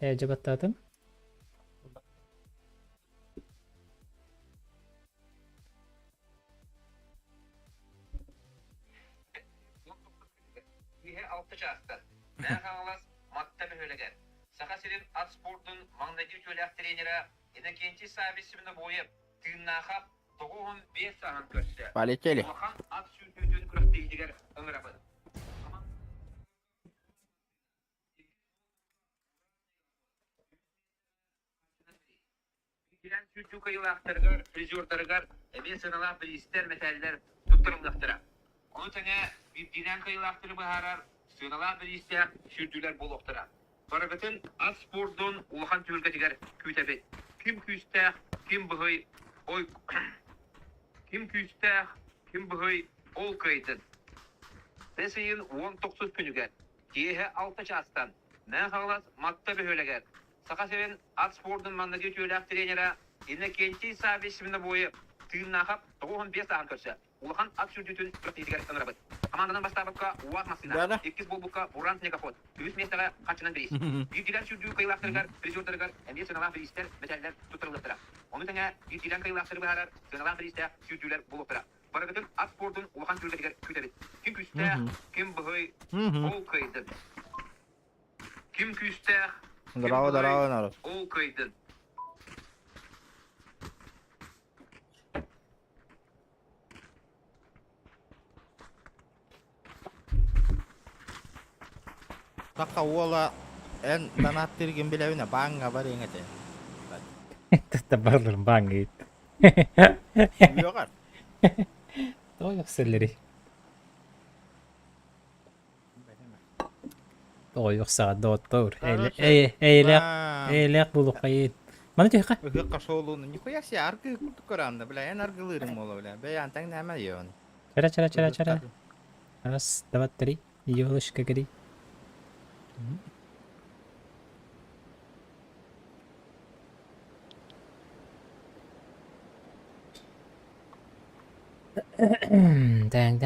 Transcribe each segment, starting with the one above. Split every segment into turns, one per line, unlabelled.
Cebattadım.
Ihe altı çağıstı. Ben kanalaz matta mühüleger. Saka senin at sportun mandaki çölyak treneri edekençi sahibi ismini boyup tığınnağa toğuğun 5 sahan köştü.
Полетели.
Улахан at sürtüğün kırık değdiler ıngırabı. Giren sürtüğü kayılaktırgar, frizyorlargar, emin sınalar bilister metaller tutturumlaktırar. Onu tane bir diren kayılaktırı baharar, sınalar bilister sürtüğler buluqtırar. Barabıtın at sportun ulahan tülgetiger kütebi. Kim küste, kim bıhıy, oy... Kim küste, kim bıhıy, ol kayıtın. Besayın 19 günüger. Diyehe 6 çastan. Men halas matta behöleger. Saka seven at sportun mandaki çölyak treneri eline kenti sahibi ismini boyu tığınnağa toğuğun 5 sahan köştü. Ulahan at sürdüğün kırık değdiler ıngırabı. Komandanın baştabıkka Uvat Masina,
Dada.
8 bolbukka Burant Negafot, Üst Mestaga kaçınan beyiz. Bir diren sürdüğü kayılaktırgar, frizyorlargar, emniyet sınalar bilister, metaller tutturuluktıra. Onu tane bir diren kayılaktırı baharar, sınalar bilister, sürdüğüler buluktıra. Baragıtın at sportun ulahan türletiger kütebit. Kim küste, kim bıhıy, ol kıydın. Kim küste, kim
Здорово, здорово,
bıhıy,
народ.
ol kıydın.
Taka uola en danat tirgin bilevine banga var yengete.
Tabarlarım bana git.
Yok ar.
O yok selleri. O yok saat doğru. Eylek bulup kayıt. Bana diyor ka?
Hık kaşoğluğunu nikoya si argı kurandı bile en argılırım ola bile. Beyan tang nema yon.
Çara. Раз, два, три. Ёлочка гори. Dang.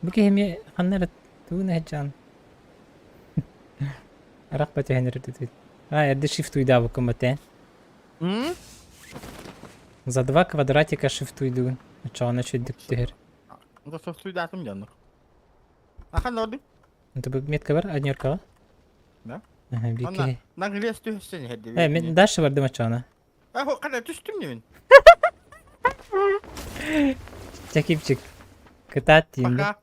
Bu game خلنا تون هجان. رقبة هنر تدوي. Ядды shift да боком мате. За 2 квадратика shift уйду. Чего начать диктер.
Da sos suyu dağıtım canlık. Akan ordu.
Это бы метка бар, однерка.
Да.
Ага,
Anna.
бики.
Lan gülüyes tühsün hedi.
Мен дальше var değil mi çana?
O kadar düştüm yemin.
Çekipçik. Kıtat diyeyim.
Пока.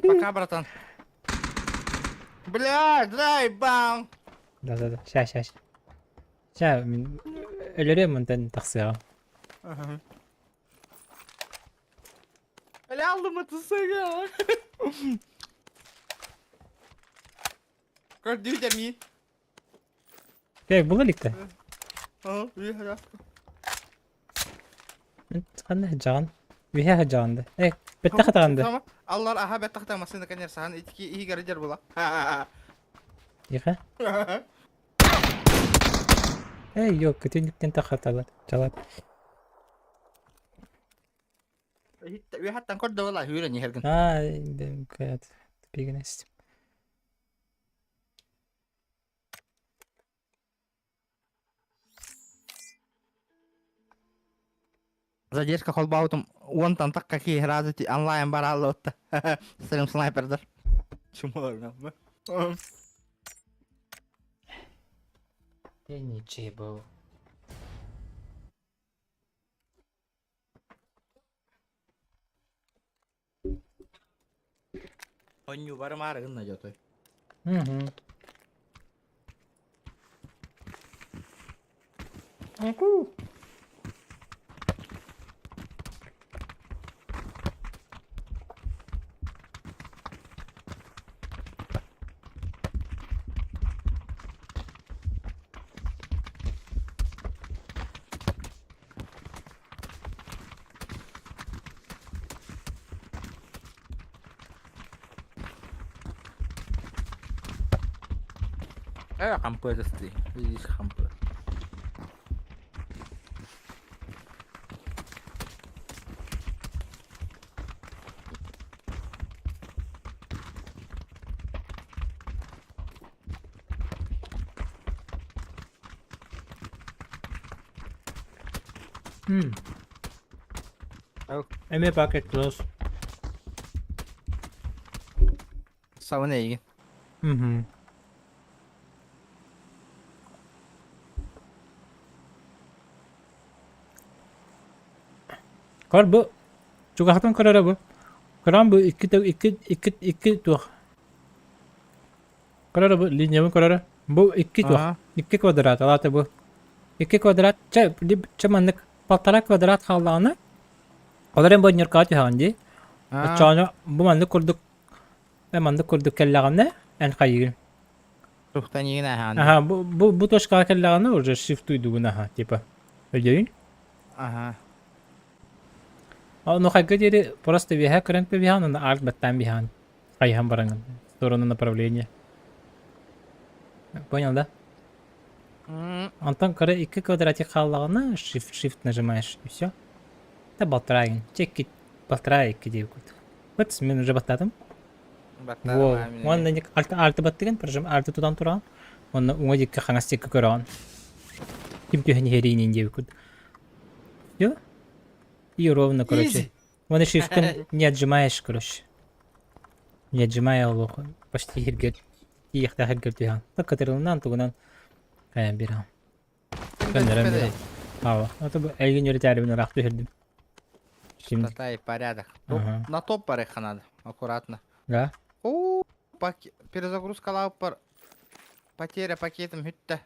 Пока, братан. Бля, драй, бам.
Да. Şaş. Мен ölürüm bundan taksıya.
Öyle aldım atısı ya. Gördüğü de mi?
Gel bulalık da.
Ha, iyi hadi.
Kanne hecan. Bir hecan da. Bitti hatandı.
Tamam. Allah aha bet taktamasını kanyer sahan itki iyi garajar bula.
Yıka. Yok kötülükten takatalar. Çalar.
Hatta kod da valla hüren yergin.
Ha, kayat. Bir gün istim.
Задержка холбаутом вон там так какие разы онлайн бараллотта. Стрим снайпердер. Чуморно.
Ничего.
Оню бар марыгын найдёт.
Угу.
Кампы засты. Видишь кампы. Ау.
Эме пакет close.
Сауна еген.
Kar bu. Çok haktan karara bu. Karan bu iki tuh. Karara bu linya bu karara. Bu iki tuh.
Aha.
2 kvadrat alata bu. 2 kvadrat çamanlık paltara kvadrat kalağını. Oların bu nyer handi. Çana bu mandık kurduk. Mandık kurduk kellağını en kayır.
Ruhtan egen ahan.
Aha bu toş kellağını orada shift uyduğuna ha tipa. Öyle.
Aha.
Ну, как говорили, просто вега крэнк беган, на арт баттан беган. Кайхан баранган. В сторону направления. Понял, да? Антон, когда 2 квадратик халлагана, shift нажимаешь, и все. Да болтраген. Чекит, болтрай, где вот. Вот, мен уже баттадым. Во, он на них арты баттыган, прожим, арты тудан туран. Он уңа дикка хангастик көран. Ким тюхен херинин девкут. Все? И ровно, короче. Вон и шифтом не отжимаешь, короче. Не отжимая лох. Почти хиргет. И их да хиргет тихан. Так катерылынан тугунан. Каян бирам. Көнерем бирам. Ава. Это бы элгин юритарибин рахту хирдим. Şimdi.
Татай порядок.
Ага.
На топ пареха надо. Аккуратно.
Да?
Перезагрузка лаупар. Потеря пакетом хютта.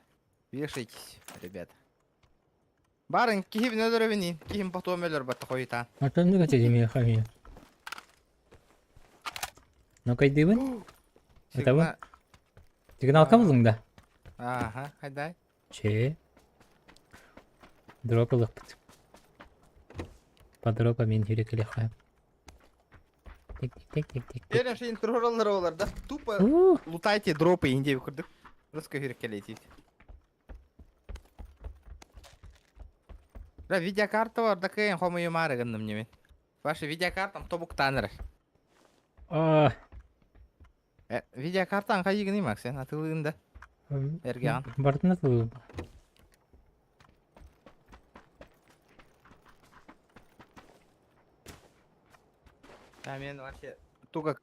Вешайтесь, ребята. Барын кихим нөдөрөбүнин. Кихим потом өлөр батта койутан.
Это не хотите меня хамить. Ну кайды вы? Это вы? Сигнал кабылың да?
Ага, хайдай.
Че? Дропылық бит. По дропа мен жүрекеле қайып. Тик.
Ерен шейін тұрғыралар олар да. Тупо лутайте дропы инде көрдік. Рысқа жүрекелейте. Да, видеокарта var da kıyın homo yumara gındım yemin. Ваша видеокартам тобук таныр. Видеокартан қай егін емак сен атылығында. Эргеан.
Бартына тылы.
Да, мен вообще туга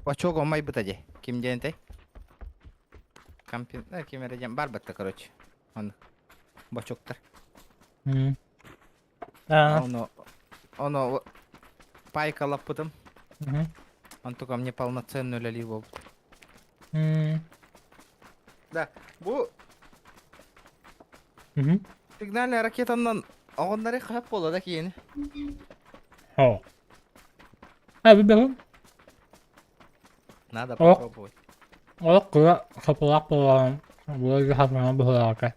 очого май бытаде. Кимден тей? Кампин, кемерден бар бытта, короче. Он бочоктар. Оно пайкалап бытым. Он только мне полноценную лаливу. Да, bu сигнальная ракетанан оғындары қап болады кейін.
О. Abi bakın.
Надо
О.
попробовать.
O kıra kapılak bulan. Böyle hafiften bir hıraka.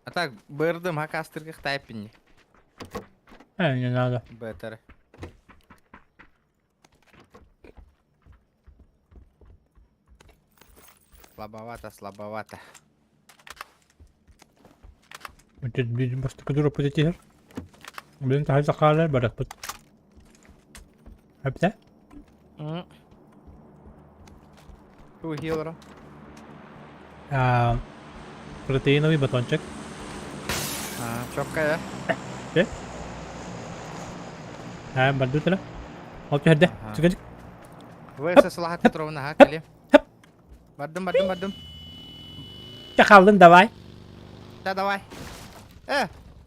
А так, бырдым хакастыргы тайпинни.
Не надо.
Бетер. Слабовато.
Bizim başta kadar pozitif. Benim de her zakarlar barat bud. Hep de?
Ту хилро.
Протеиновый батончик.
Чоккая.
Бардут lah. Oke herde. Çıkacak.
Вырсы слахат Петровна, ха, калим. Бардым.
Çakaldın davay.
Да, давай.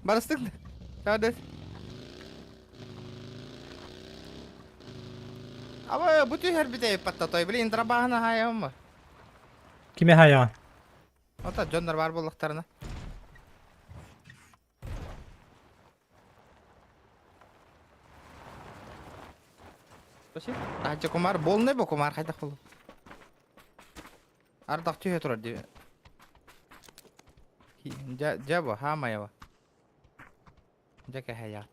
Барыстык. Сады. Ama bu tür her bir de patlatıyor. Bilin trabahına hayam mı?
Kime hayvan?
O da canlar var buluklarına. Başım? Hacı kumar bol ne bu kumar hayda kulu. Ardak tüye turar diye. Jabo hama ya. Jaka hayat.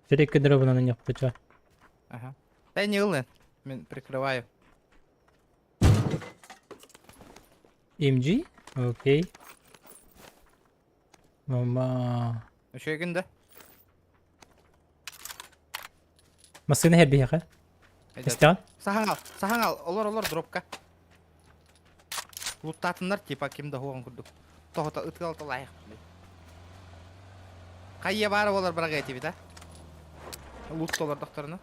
Черейка дробана на них плеча.
Ага. Дай не улын. Мен прикрываю.
MG? Окей. Мама.
Öşe günde.
Masını her bir yaka.
Haydi.
İsteyen?
Sahan al. Olur dropka. Luttatınlar tipa kimde hoğun kurduk. Tohota ıtkal tolayık. Kayya bari olur bırak eti bir de. Loot dolar doktorunu.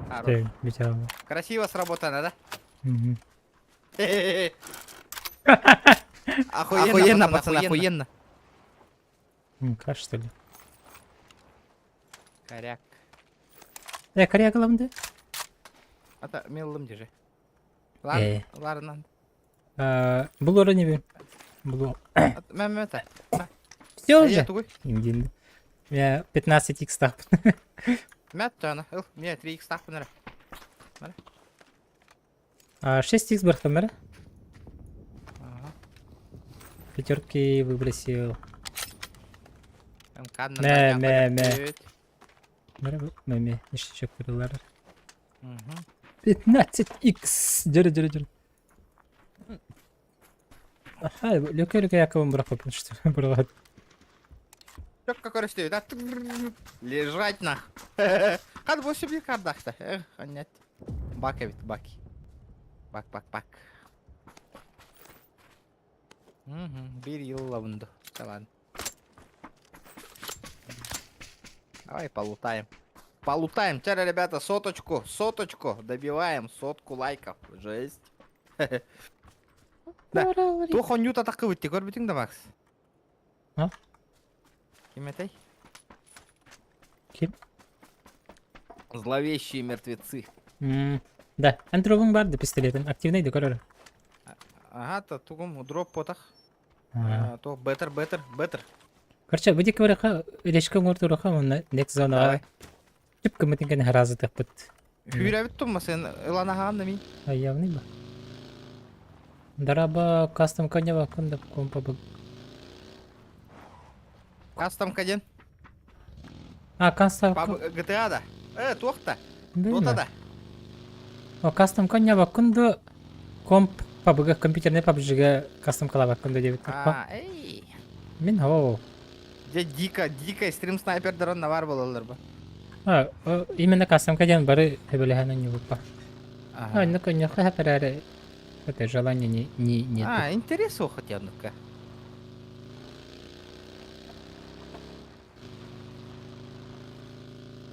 Хорош.
Şey, bir cevabı.
Красиво сработано, да?
Hı hı.
Охуенно, пацаны, охуенно.
Kaç что ли?
Коряк.
Корея главное.
Ата меллым же. Ладно.
Бұл ора не білем. Бұл...
Мен это.
Все уже?
Тугой.
Индин. Я 15x так.
Мет тана. Мне 3x так понравилось.
6x бар камера. Пятерки выбросил. Мэ. Мэ. Еще курилар. 15x. Жүрі. Ага, löke якобы бұрақып что бұрағады.
Чок как растет, да? Лежать на. Хад 8 кардахта. Ханят. Бака вид, баки. Бак. Bir yılla bundu. Çalan. Давай полутаем. Полутаем. Вчера, ребята, соточку. Добиваем сотку лайков. Жесть. Да. Тухо нюта такы өтті, көрбітің да, Макс?
А?
Кем етай?
Кем?
Зловещие мертвецы.
Да, антробың барды пистолетім. Активнейді, көрір.
Ага, то тугум дроп потах. То беттер.
Короче, бұдек барақа, үлешкі өңірді ұрақа, мұнна нек зонаға. Чүп көмітін кәне харазы тақпыт.
Хүйрәбіт тұмма сен, ылана хағанда мен.
Явный ба. Дараба кастом конява күнді компа бұл.
Кастом каден.
Кастом...
GTA да. Тоқта.
Дота
Дотада.
Кастом конява күнді комп пабыға компьютерне пабжыға кастом қалаба күнді дебет.
Эй.
Мен хоу.
Дико стрим снайпердер он навар болалар ба.
Именно кастом каден бары hebeleğine не выпа. Ну конечно, хапераре. Это желание нет.
Интересно хотя ну-ка.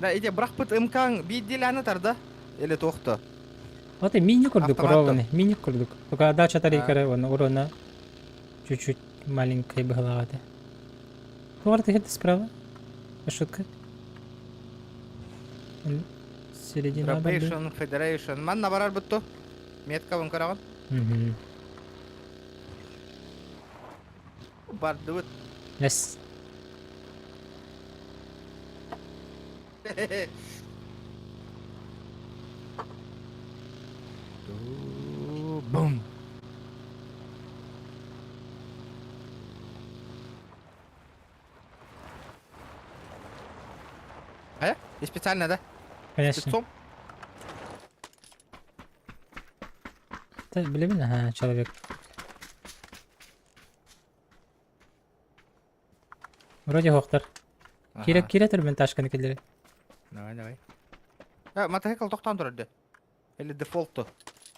Да, иди бірақ бұт ымкаң бейделяны тарда? Или тоқты?
Вот и мини курдук
Автоматты.
ровный, мини курдук. Только дальше тарикары, он урона чуть-чуть маленькой была. Вот это справа. Шутка. Середина.
Probation, Federation. Ман набарар бұтты? Метка вон қараған? Барды бұт.
Yes.
Бум. И специально, да?
Конечно.
Спецом?
Да, блин, человек. Вроде Хохтар. Кире түрмен ташканы келдері.
Давай. Мотоцикл тоқтан тұрады. Или дефолтты.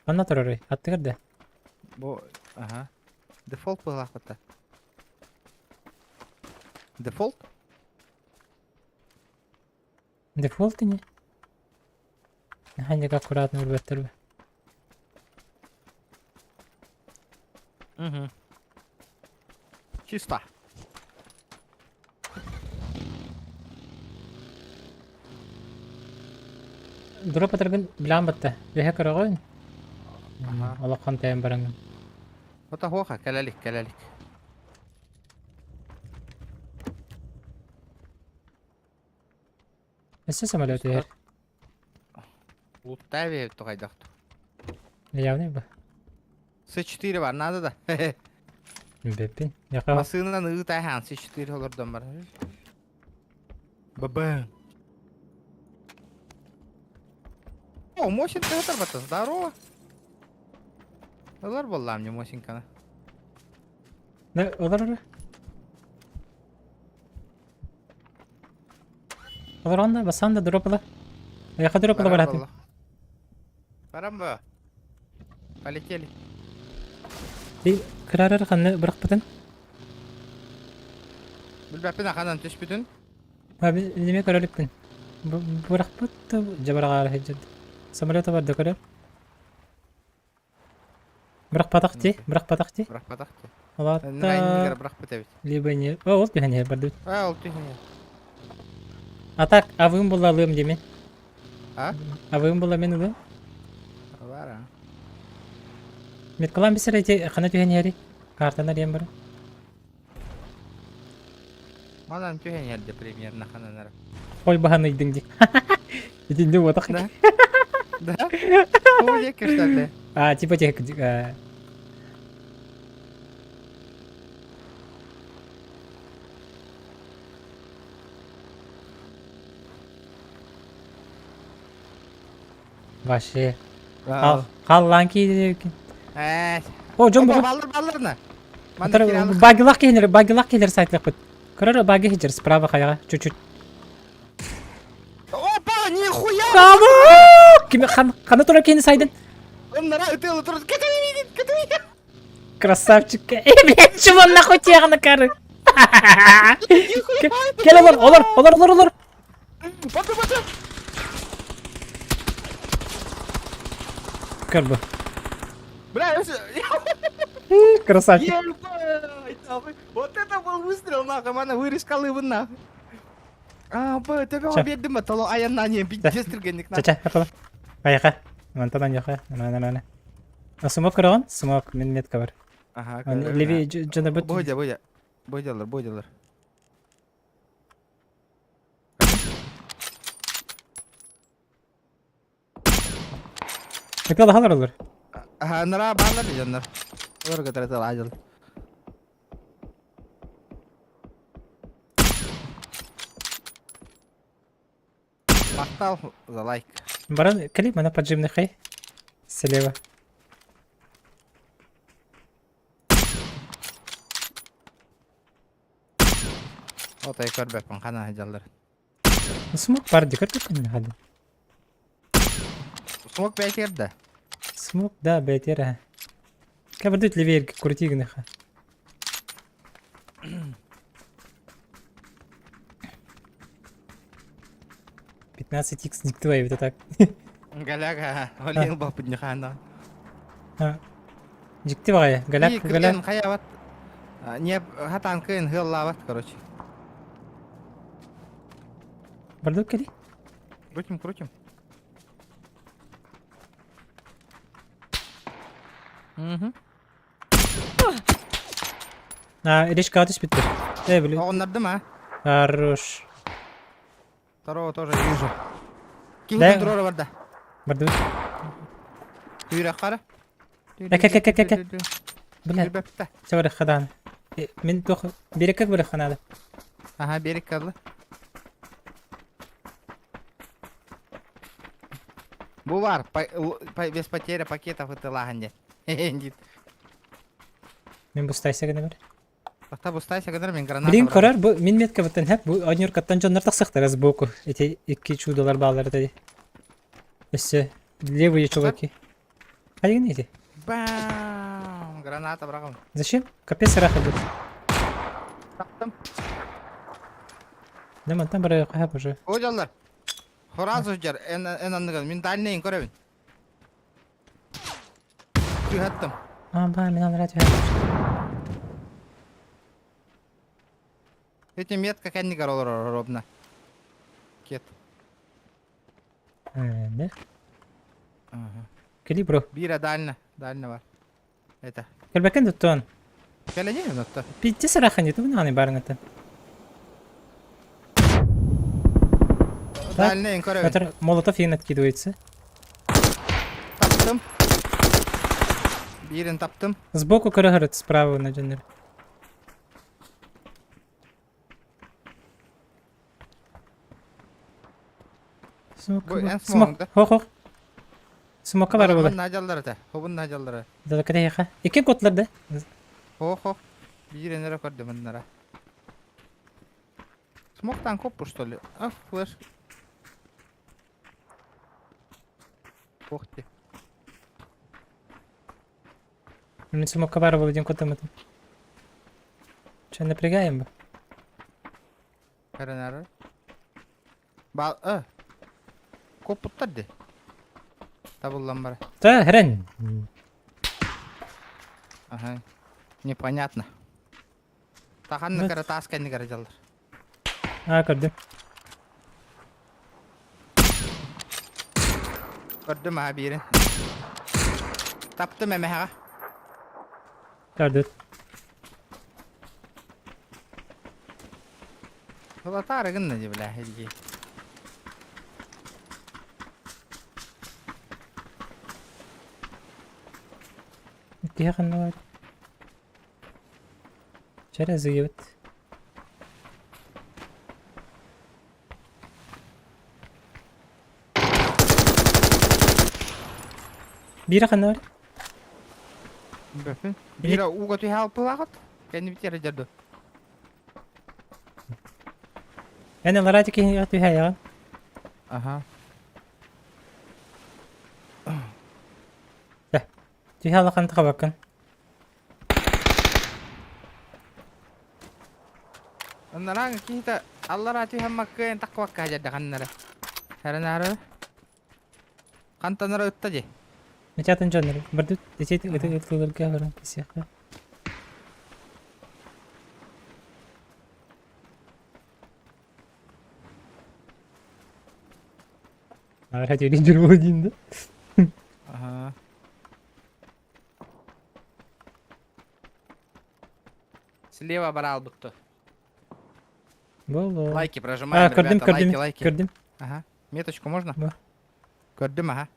Анна тұрары, аттығырды.
Бо, ага. Дефолт был ахвата. Дефолт?
Дефолты не? Ханник аккуратно урбеттер.
Угу. Чисто.
Дроп атыргын білан бітті. Беге көрі
Ага.
Алақан тайын барыңын.
Вот хоха, калалик.
Әсі самолеты ер.
Луттави тоқайдақты.
Явный ба.
С4 бар, надо да.
Беппин. Яқа
Масынынан ұғытай хан, С4 олардан бар. Бабам. О, мощен тегатар бата, здорово. Олар боллам не мосинканы.
Да, олар. Олар анда басанда дропла. Яха дропла баратым.
Барамба. Полетели.
Ди кырарар ханны бырак бутын.
Билбәппен аханан төш бүтін.
Abi неме көрөлүппүн. Бырак бутты жабарага хеджет. Самолета бар да көрөп. Бырак патакти.
Бірақ патақты.
Олатта
Нәйнігер бірақ бітәбет.
либо не. О, ол бихане барды.
Ол түйіне.
Атак авым булалым демен.
А?
Авым була мен улы.
Бара.
Меткалам бисер эти хана түйene яри. Картана дем бар.
Манан түйіне әлде премьерна хананар.
Ой баханы идың ди. Идинде отак.
Да? Да? О, лекер штатле.
А, типа тех Вообще. Қаллан кейді. О, жон бұғы.
Балырна.
Багилақ келер сайтлық бұд. Көрір баги хеджер справа қаяға. Чуть-чуть.
Опа, нихуя!
Қамы! Қаны тұра кейіні сайдын.
Оннара өтелі тұрды. Кетуейді.
Красавчик. Блядь, чего он нахуй тяганы кары? Кел олар.
Баты.
Көр бұ.
Бля,
Красавчик.
ебать! Вот это был выстрел, нахуй, мана вырезкал его нахуй. А, бля, тебе обедім, толо аянна не пиздец түргенік нахуй.
Чача, апала. Аяқа. Мантадан яқа. Ана. Смок кырған? Смок, мен метка бар.
Ага,
Леви жана бұд.
Бойдалар.
Меткалда халар олар.
Ага, нара барлар жандар. Олар көтірәтел ажыл. Мақтал за лайк.
Баран, кали, мана поджимный хай. Слева.
Отай көрбеппін қана ажалдар.
Смок бар дикар көккен хады.
Смок бәйтерді.
Смок, да, бәйтер. Кабырдут левее крутигны ха. Пятнадцать икс никто это так.
Галяга, олең бапын нихана.
Жикти багай, галяк.
Хаяват. Не хатан кын хыллават, короче.
Бардук кали?
Крутим. Угу.
Речка атыш битти. Блин.
Оғындарды ма?
Хорош.
Второго тоже вижу.
Да.
Кингтон турора барда.
Бардук.
Үйрек қара.
Әк. Бля,
Үрбәпті.
сәвәрі хадан. Мен тоқ берекек бір ханады.
Ага, берек кадlı. Bu var. Без потери пакетов это лаганде. Нет.
Мен бұстайса гіне бір.
Бақта бұстайся қадар мен граната.
Білейін көрер, мен метка бұттан хәп, бұл ойнер каттан жонлар тақсықтар аз боку. Эти 2 чудолар бағалары дәді. Өсі, левые чуваки. Қай гіне еті?
Бам! Граната брағым.
Зачем? Капец раха будет.
Таптым.
Демон там бір қағап уже.
Оđалар. Хоразов жар, en anlıgan. Мен дальнейін көрәбін. Түйхаттым.
Ба, мен анрат өйіп.
Эти метка кәннігер олар робна. Кет.
Не? Кели, бро.
Бира дальна. Дальна бар. Это.
Көлбәкен тұттуан.
Кәлі не ұнатты?
Питтес раха не тұбын аны барыңыты.
Дальнейін көрәбін.
Өтір молотов ең откидывается.
Таптым. Бірін таптым.
Сбоку көрігіріт справа на дженер.
Бұл ән смоғында.
Хоқ. Smoke'a var
Hobun
baba.
najalları da. Hobun najalları.
Da kadar yaka. İki kotlarda.
Ho. Bir enere koydum onlara. Smoktan kopmuş dolu. Ah var. Kokti.
Мен smoke'a var baba diyen kotamadım. Sen напрягаем бы.
Karanara. Bal Koputlar de. Табыллан бара.
Да, хрен.
Ага. Непонятно. Таханны
Evet.
кара тасканны кара жалдар.
Gördüm.
Gördüm ha birini. Taptım emeğe.
Gördüm.
Valla tarıgın ne diye helgi.
Gitti yakın ne var? Şöyle zıgıbıt. Bir yakın ne var?
Bakın. Bira uga tu help lagat. Kendi bitir jardı.
Yani laratiki yatı hayal.
Aha.
Tüyha lakan tıka bakın.
Onlara kita Allah ratu hamma ke takwa ka jadda kannara. Saranara. Kantanara uttaje.
Ne çatın canları? Bardut. Deçeti ıtılır kahveran kisiyaka. Hadi rincir bu dinde.
Aha. Слева брал будто.
Боло.
Лайки прожимаем,
Gördüm,
ребята,
gördüm,
лайки.
gördüm.
Ага. Меточку можно?
Да.
Gördüm aha.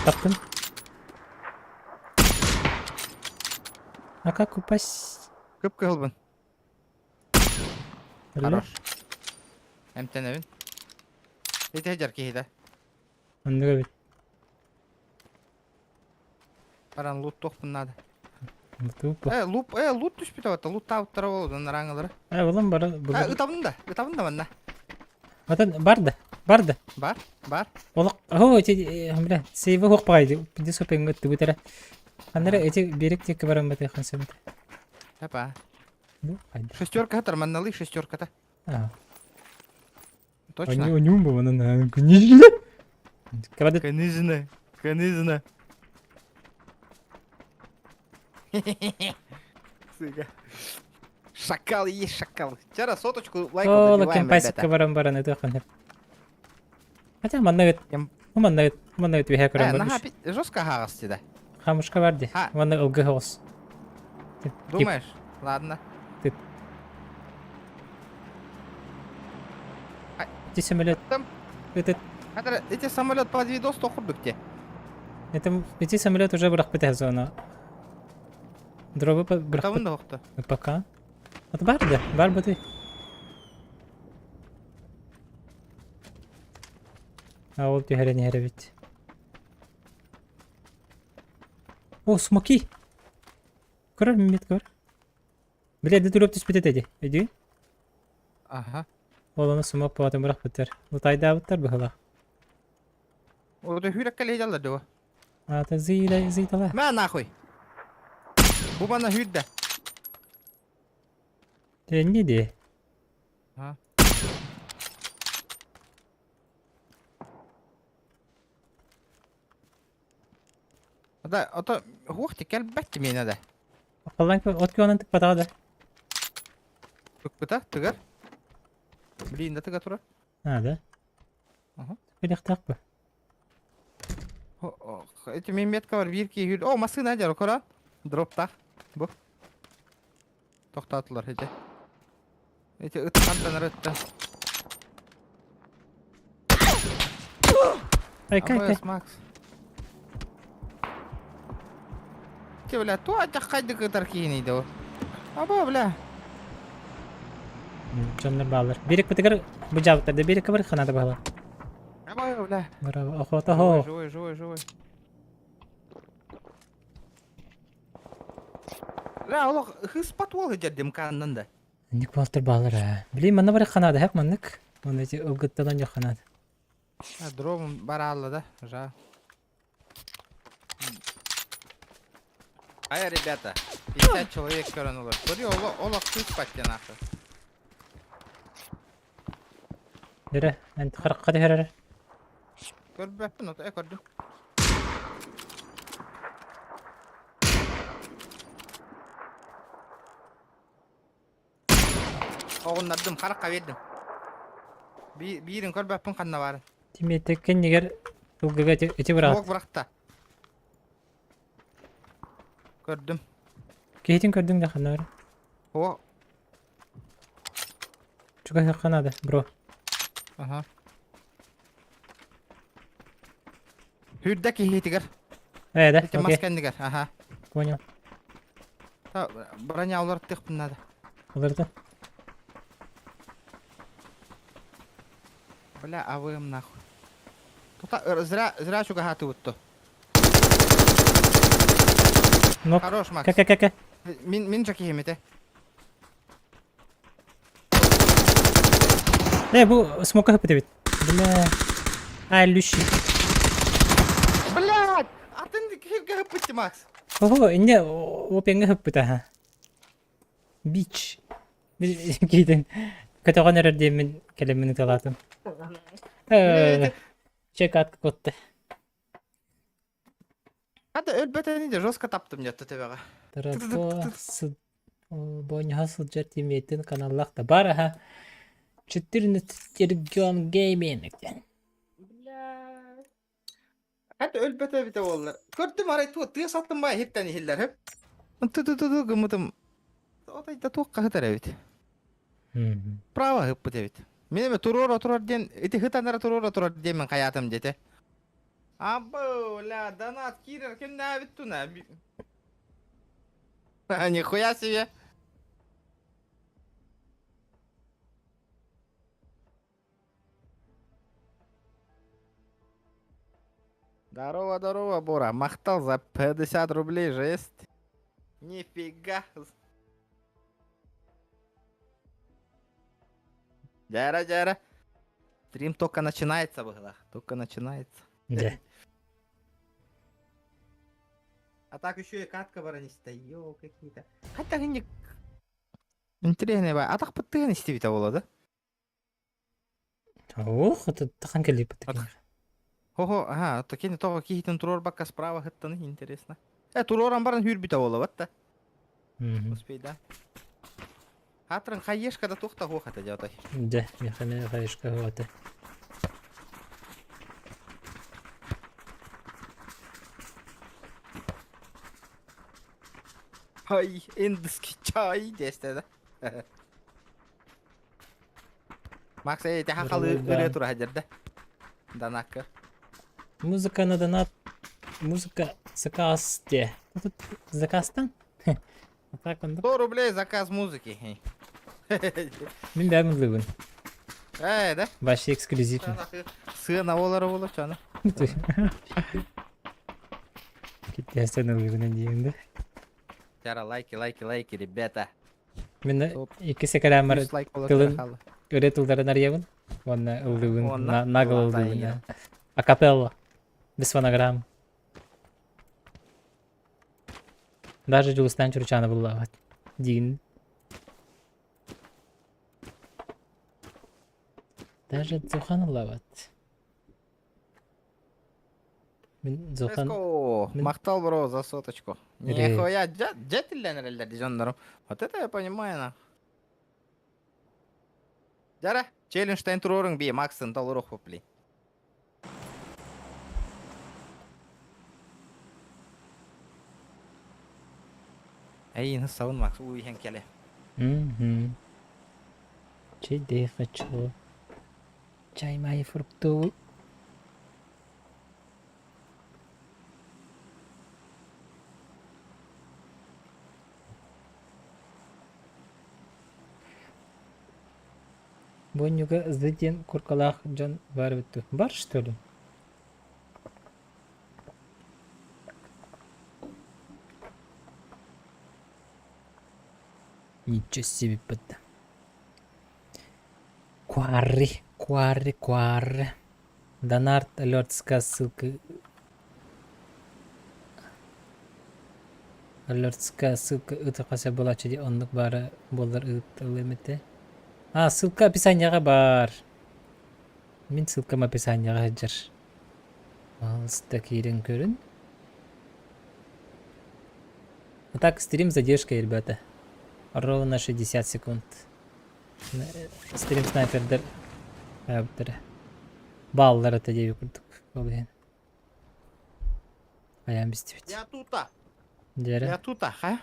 Taptım. Aka kupас.
Kıpkılbın.
Хорош.
Хорош. Emten evin. Yeter ki hide.
Anlıga bit.
Baran loot tok bunlarda.
Tupu.
Loot düşmüş avatta. Loot tavuttara oldu onlar anıları.
Oğlum bara.
Ha, ıtabın da bana.
Vatan barda. Barda.
Бар.
Олақ. О, эти, бля, сейві хоқ бағайды. Бізде сопен өтті бұтара. Қандары эти берек тек барам бәті қанса бәті.
Опа.
Ну, қайды.
Шестерка хатар, манналы шестерка-то.
А.
Точно?
Онюм ба, вана на книжілі. Кабады.
Конечно. Сука. Шакал есть шакал. Вчера соточку лайков
О,
добиваем,
лакен пасик
ребята.
барам баран это қандар. Хотя маннагет.
Ем-
Маннагет вихе көрім барбыш.
Нага жестко хагасти, да?
Хамушка барди.
А.
Ванна ылгы хоос.
Думаешь? Ладно.
Эти самолет.
Там.
Это
Эти самолет под видос то худок те.
эти самолет уже бұрақ бітә зона. Дробы бұрақ
Тамын да хоқты.
Пока. Вот барды. Бар бұты. А ол түйәрәне әрі бит. О, смоки. Көрір мемет көр. Біледі түріп түспет етеді. Өйді?
Ага.
Ол оны смок болатын бұрақ бұттар. Ұтайда бұттар бұғыла.
O da hürek kale jalla do.
Ата зыйтала.
Ma nahуй. Bu bana hüdde.
Не де.
Ha. Ata hoogte kel bätti mina da.
Қаллан от көнен тік батады.
Tukpıta tıgar. Блин, да тыга тура.
А, да?
Ага.
Білек тақ ба.
Эти метка var bir ki hüd. O masın ajar okora. Drop tak. Bu. Toxtatılar hece. Eti ıt kantanar ıttı.
Ай, кай.
Max. Ki bля, то атаққайды кытар кейінейді о. Аба бля.
Жандар балар. Берек бітігір бұ жабыттарды берекке бір қанады бағалар.
Браво, бля.
Браво, охота
Живой,
хо.
живой, живой, живой. Ля, олох, хыс патуол хыжардым каннанда.
Ник балтыр балыр а. Билейм, мана бар ханады хак маннык. Оны эти ылгыттадан жок ханады.
Дробым бар алла да, жа. Ай, ребята, 50 человек көрөн олар. Көрү, олох хыс паттен ахы.
Дере, анты кырыкка дехерер.
Көрбөппүн, ото, көрдүм. Оғындардым, қараққа бердім. Бирин көрбөппүн қанна барын.
Тиме теккен негер ылгыга эти бырат.
Смок бырақта. Көрдім.
Кейтин көрдүң да ханар.
О,
Чуга ханады, бро.
ага. Хүрдә кейтигер.
Да,
Эти
окей,
маскандигер, ага.
понял.
Та, броня олар тык надо.
Оларды.
Бля, АВМ нахуй. Тута, зря шуга хаты утты.
Нок.
Хорош, Макс.
Ка.
Мин жаки хемете.
Бу смока хапы дебит. Бля. Ай, лющи.
Блядь! А ты кирге хапытты, Макс.
Ого, инде опенге хапы та. Бич. Кейтин. Көтөгөн эрерде мен келемини талатым. Чек атка котты.
Hadi ölbeten de жестко таптым деді тебеға.
Тарапо бойня сылжар тимейтин каналлакта бар аха. 14 регион геймингтен.
Hadi ölbeten bite oldular. Gördüm arayı tuğ sattım baya hepten ihiller hep. Tı gımıdım. O da tuğ kahıtar evet. Права hep bu evet. Менеме турор ден, эти хытанара турор демен каятым дете. Або, ля, донат кирер, кем на авитуна. Нихуя себе. Здорово, Бора. Махтал за 50 рублей, жесть. Нифига. Джара. Стрим только начинается, было. Только начинается.
Да.
А так еще и катка баранисты. Йоу, какие-то. Хотя они... Интересные, а так подтынности ведь было, да?
Ох, это тахан келип такие.
Хо-хо, ага, такие того какие-то турор бака справа, это интересно. Туроран баран хүрбита было, вот да? Успей, да? Хатран хаеш, когда тухта хохата делать.
Да, я хаешь кого-то.
Ай, индский чай, десте, да? Макс, эти хахалы ыры тура хадерда. Данакка.
Музыка на донат. Музыка заказ где? Тут заказ там? Вот так он.
100 рублей заказ музыки.
Мен бәрін білуін.
Да?
Вообще эксклюзивно.
Сына олары олар чаны.
Кетті сені білуін дейін да.
Жара, лайки, ребята.
Мен екі секер әмір кылын өрет ұлдарын арьявын. Оны ұлдығын, нағыл ұлдығын. Акапелла. Без фонограмм. Даже жылыстан чурчаны бұллағат. Дейін. Даже Зухан ұллағат. Мен Зухан...
Мақтал, бро, за соточку. Нихуя, джетилленер элдерди жандарым. Вот это я понимаю, на. Жара, челленджтен турорың бей, Максын талырық попли. Әйін сауын Макс, уйхен келе.
Чайде хочу. Чай мои фруктовый. Бонюга зыден куркалах жан бар бітті. Бар, что ли? Ничего себе бітті. Куарри. Донарт алертска ссылка. Алертска ссылка ытықаса болачы де ондық бары болар ытылы еметі. А, ссылка описанияға бар. Мен ссылкам описанияға жыр. Алыста кейрен көрін. А так, стрим задержка, ребята. Ровно 60 секунд. Стрим снайпердер. Баллар это деві күрдік. Аян бісті бет.
Я тута.
Дері.
Я тута, ха?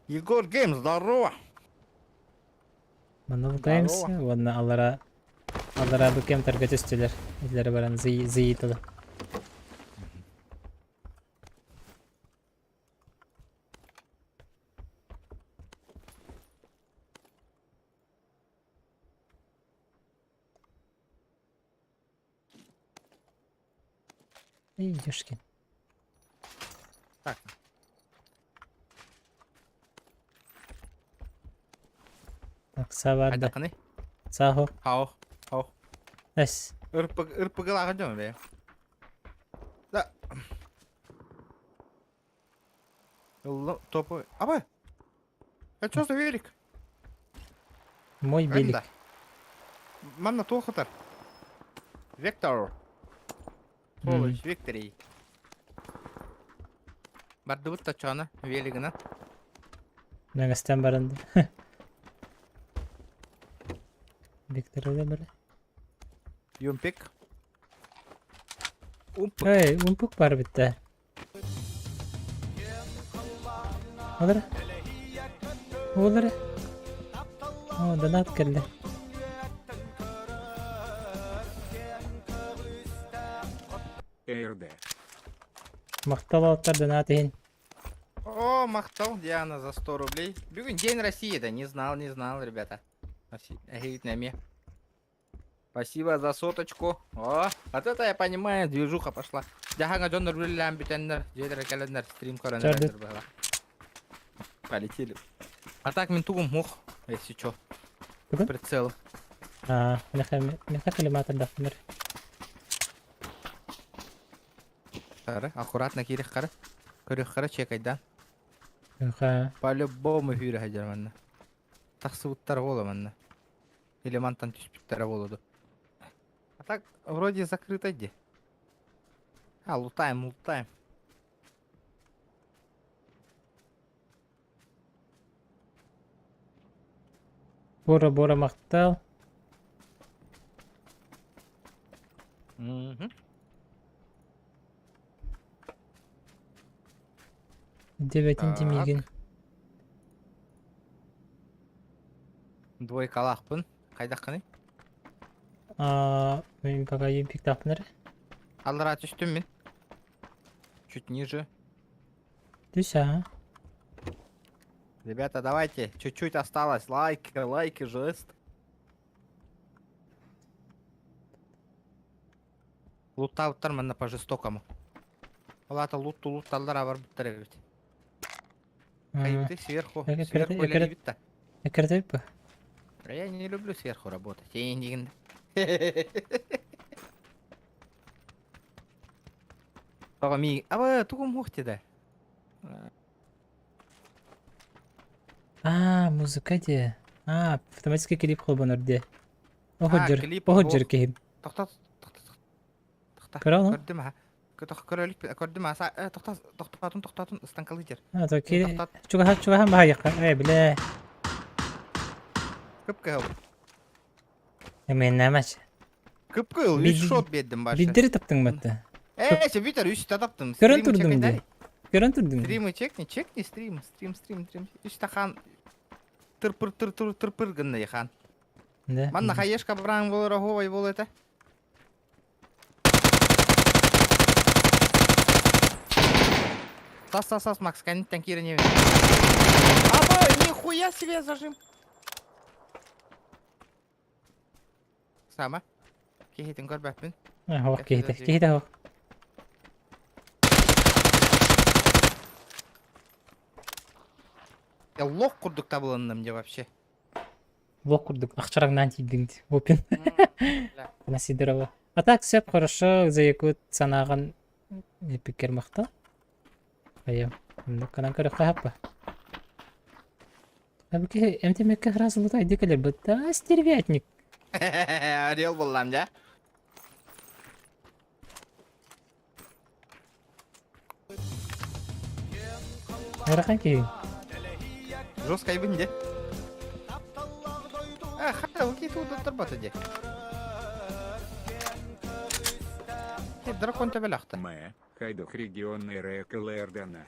Егор Гейм, здорово.
Маны бұлдаймыз. Оны аллара бүкем таргет үстелер. Идлері баран зийтілі. Ей, ешкин.
Так.
Так, саварды.
Айдақыны.
Сахо.
Хау.
Әс.
Ырпығылағы жөн бе. Да. Топы. Абай. Это что за велик?
Мой велик.
Мамна тоқытыр. Вектор. Солыч, Викторий. Барды бұтта чаны, велигіні.
Нәгістен барынды. Виктор öyle böyle.
Юмпик. Умпик.
Hey, umpuk var bitti. Olur. Olur. O da nat geldi.
Эрде.
Мақтал аттар да натыхин.
О, мақтал Диана за 100 рублей. Бүгін День России, да не знал, ребята. Офигеть на мне. Спасибо за соточку. О, вот это я понимаю, движуха пошла. Дяхага Джон Рулям битеннер, джейдер календар, стрим коронавирус. Полетели. А так мен тугум мух, если чё.
Тугум?
Прицел.
А, нехай калимат отдохнер.
Кары, аккуратно кирих кары. Көріх кары чекай да.
Нехай.
По-любому фюрі хадер манна. Тақсыбыттар болу манна. Элеманттан түспіттері болуду. А так, вроде закрыто де. А, лутаем.
Бора мақтал. Девятинде
Так.
мигин.
Двойкалақпын. Қайдақ қаны?
Мен пока емпик тапнер.
Алыра түстім мен. Чуть ниже.
Түса.
Ребята, давайте. Чуть-чуть осталось. Лайки, жест. Луттауттар манна по жестокому. Олата лутталдара бар бұттар егет. Кайыпты сверху. Сверху или битта.
Экердеп па?
А я не люблю сверху работать. Я не дигін. Тоға ми... Аба, туғым мұхте да.
Музыка де. Автоматический клип қолбан өрде.
клип
Оғыджыр
ол.
кейім.
Тоқта.
Көре алың?
Көрдім ха. Көрдім аса. Тоқтатын. Станкалы жер.
Токи.
Тоқтат.
Чугахан баға яққа. Біле.
Кып-кыл.
Мен нәмәш.
Кып-кыл. Үш шот бедім башы.
Биддері таптың бәтті.
Сен Витер үш таптым.
Көрін тұрдың де. Көрін тұрдың.
Стримы чекни, стрим. Үш тақан. Тырпыр гынны еқан. Манна хаешка браң болыр аховай бол это. Сас, Макс, каниттен кері не. Аба, нихуя себе зажим. Sama. Kehitin görberpin.
Hok kehite.
Gerçi-
Kehite hok.
Ya lok kurduk da bulundım ya вообще.
Блок курдук. Ахчараңнан тийдиң. Опин.
Ля.
Насидорова. А так все хорошо. За якут санаган пикер махта. Ая. Ну канан кара хапа. Абки МТМК разлы тайды келер. Быта стервятник.
Орел булам ya.
Арахан ки.
Жесткой бинде. А, хата, уки тут турбата де. Дракон тебе лахта.
Мэ, хайдух регионный рэк Лэрдена.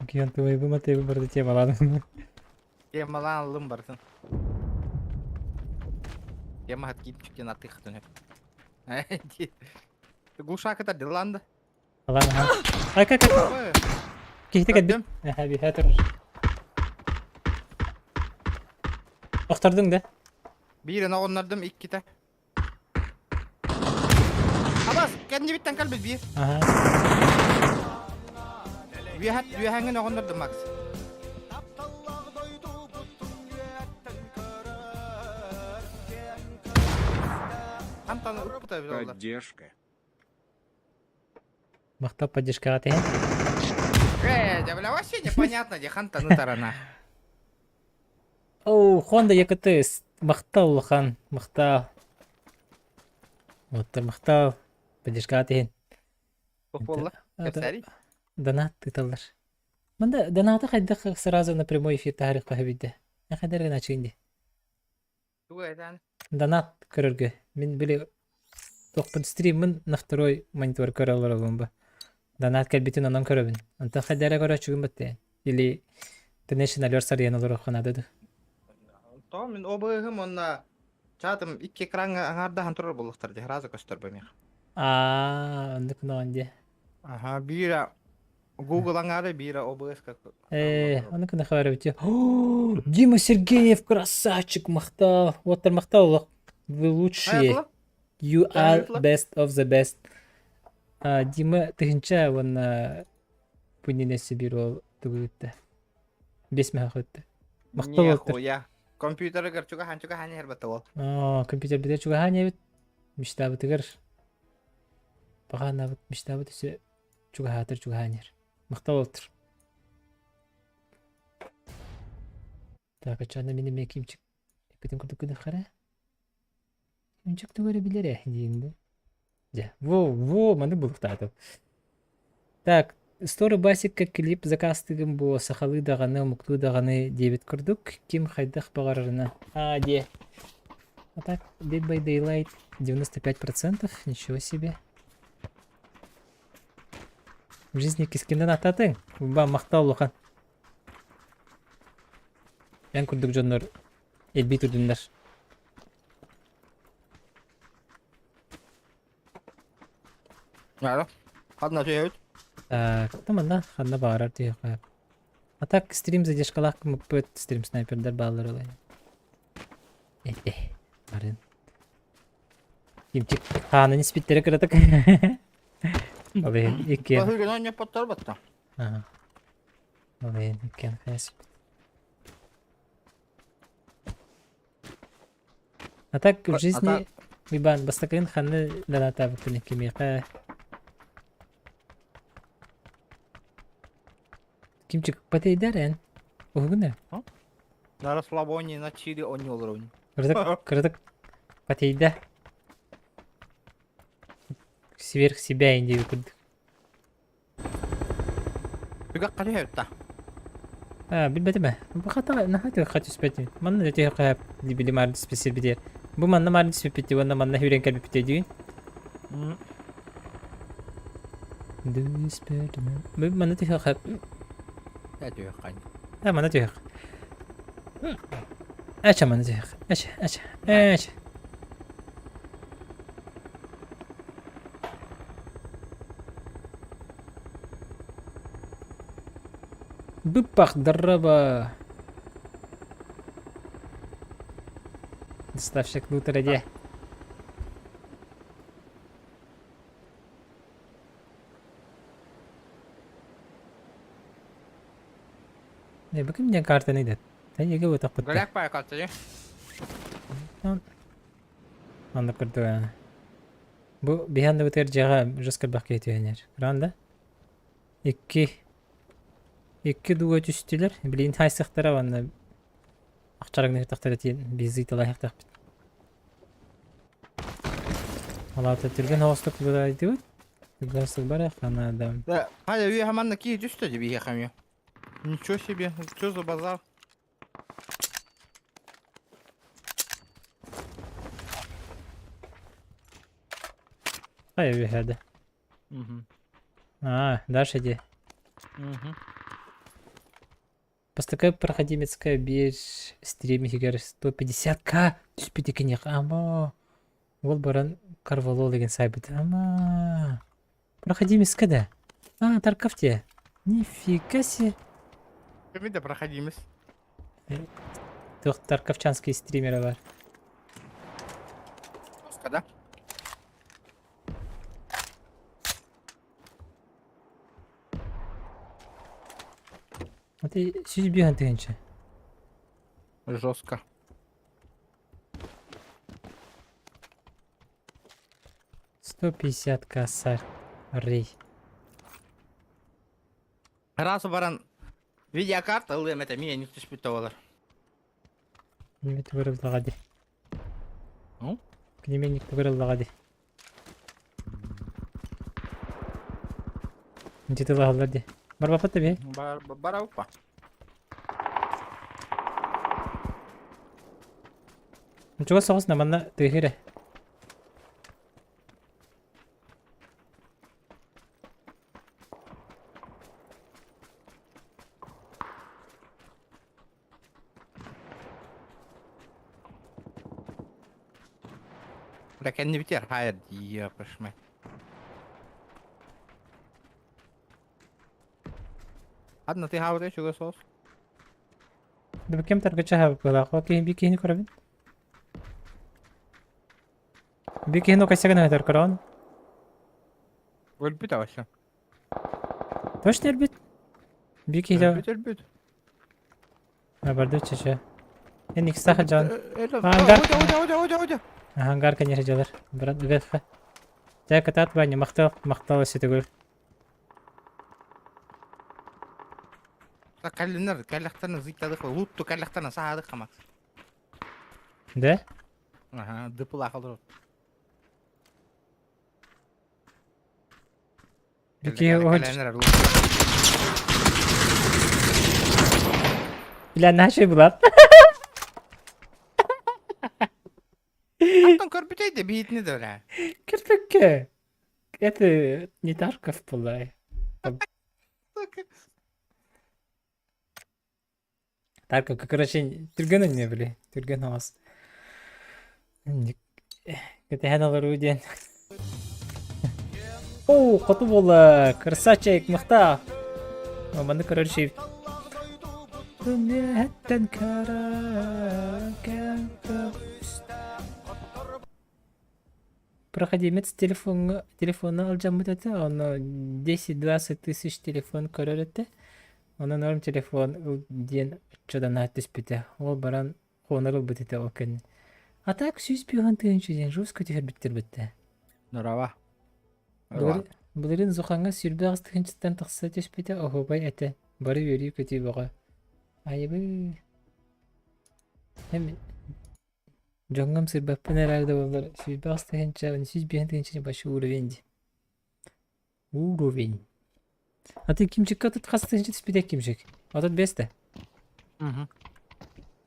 Киан туй бу мате бу тема ладым.
Темалан лым бартын. Тема хат кип чукен атых төнөп. Глушак это диланда.
Алан ха. Ай как. Кихте кет. Хаби хатыр. Актырдың да.
Birini onlardım ilk kite. Abbas kendi bitten kalbet bir.
Aha.
Bir hangin onlardım Max. Антон упыта bir oldu.
Поддержка.
Мактап поддержкага теген.
Да бля вообще непонятно где ханта ну тарана.
Оу, Honda EKT мактал хан, мактал. Вот мактал поддержкага теген.
Популла. Кесари.
Донат тыталар. Мында доната хайдах сразу на прямой эфир тарих пахабиде. Я хайдар гана чыгынды.
Туга этан.
Донат көрөргө. Мен биле токпун стримин на второй монитор көрөлөр алган. Донат келбитин анан көрөбүн. Антан хайдара көрө чыгын батты. Или The National Versary yanılır kanadadı.
Tamam men obağım onna çatım iki ekran аңарда хантурар болуктар же разы көстөрбөм я.
Андык нонде.
Ага, бира Google аңары бира OBS как.
Андык на хаварбите. Дима Сергеев красавчик, мактал. Оттер мактал. Вы лучшие. You are best of the best. Дима тыгынча вон пунинесе бирол тугутта. Бесме хатты. Мактал оттер.
Я компьютеры гөрчүгө ханчуга хани хербатты ол.
Компьютер бите чуга ханя бит. Миштабы тыгыр. Багана бит миштабы төсө чуга хатыр чуга ханер. Мактал оттер. Так, ачаны менин мекимчик. Эпетин курдук күнү кара. Кимчик түгөрө билере дейинди. Ja, во, маны булуктатып. Так, Story Basic клип закастыгым бу сахалы даганы, муктуу даганы дебит курдук. Ким хайдах багарына. Де. А так, Dead by Daylight 95%. Ничего себе. В жизни кискинден ататын. Ба мактал лохан. Ян курдук жоннор элбей турдундар.
Яра. Хадна жөөт.
Так, таманда ханна багарар дей коёп. А так стрим задержкалак мөпөт стрим снайпердер баалар олай. Барын. Кимчик хааны спиттере кыратык. Олай, икен.
Бахыгын ойнап поттар батта.
Ага. Олай, икен хэс. А так в жизни Вибан бастакын ханны даната бүкүн кимиқа. Кимчик патейдерен. Огуна.
На расслабоне на чили они уровень.
Кырдык патейда. Сверх себя инди курдук.
Бигак калыйта.
Билбетиме. Бу хата нахаты хату спети. Манна дете хап дибили мар спесил бидер. Бу манна мар спети ванна манна хүрен калби битеди. Бу манна те хап.
Я тебе кань.
Манна те. Ача манна те. Ача. Быпах дараба. Доставщик лутера де. Bakayım ne kartı neydi? Sen yege bu takıttı.
Голяк байқатты, е?
Anda kurdu yani. Bu bir anda bu tercihe jıskır bak yetiyor yani. Randa. İki duvat üstüler. Bilin hay sıktıra vanda. Akçarak ne takdir etiyen. Bizi italayık takbit. Allah'ta türgen havaslık bu da ediyor. Güzelsin bari kana adam.
Да, Халя, үйе хаманна кие жүсті деп үйе хамия. Ничего себе, что за базар?
Hayır bir hadi. Дальше иди. Постакай проходимецкая без стримихигер 150к. Түспейді кенек. Ама. Ол баран карвалол деген сайбыды. Ама. Проходимецка да. Тарковте. Нифига себе.
Кеми де проходимыз.
Тарковчанские стримеры бар.
Да?
А ты сюда беган тыгынча.
Жестко.
$150 косарь. Рей.
Разы баран видеокарта ылым это мия не түспүтті олар.
Кнеметі бұрылдыға де.
Ну?
Кнеменікті бұрылдыға де. Жеті лағылар де. Бар бапа тебе.
Бара упа.
Ничего соғысына банда тыгыре.
Да кәнне битер, хайыр дия пышмай. Адна ты хавды чуга соос.
Да кем таргача хаб кыла. Хоки бикини көрәбин. Бикини кайсаган айтар көрән.
Өлбүт авашы.
Точно элбит. Бикини да.
Өлбүт.
Барды чече. Эн икс тахы жан.
Ангар. Ода.
Ангар конечно жалар. Брат бетха. Жай катат бани мактал сетегөл.
Кәлінер, кәліқтарына зыйтадық, лутту кәліқтарына сағадық қамақ.
Да?
Ага, дыпыл ақылдыр.
Бикини оч. Бля наши булат.
Аттан көрбітейді бейтіні де өлі.
Кирпикке. Это не Тарков была. Тарков, короче, түрген не били. Түрген аваз. Где ханалар өден. О, қоту бола. Красавчик, мықты. Маманы короче. Дүниеттен каракен. Проходимец телефонна алжам бутаты, оны 10-20 тысяч телефон көрөрөтті. Оны норм телефон ден чодан аттыс біті. Ол баран қонырыл бітіті окен. А так 100 тыгынчы ден жестко тефер біттер бітті.
Нұрава.
Бұлырын зұқанға сүрбі ағыз тыгынчыстан тақса төс біті, оғыбай әті. Бары өрі көтей бұға. Айыбы. Жонгам сырбаппын әрағыда олар сүрбі ағыз тыгынча, 100 тыгынчыны башы уровенді. Уровень. А ты кимчик тут қасы тыгынчы түс біті кимчик? А тут бесті?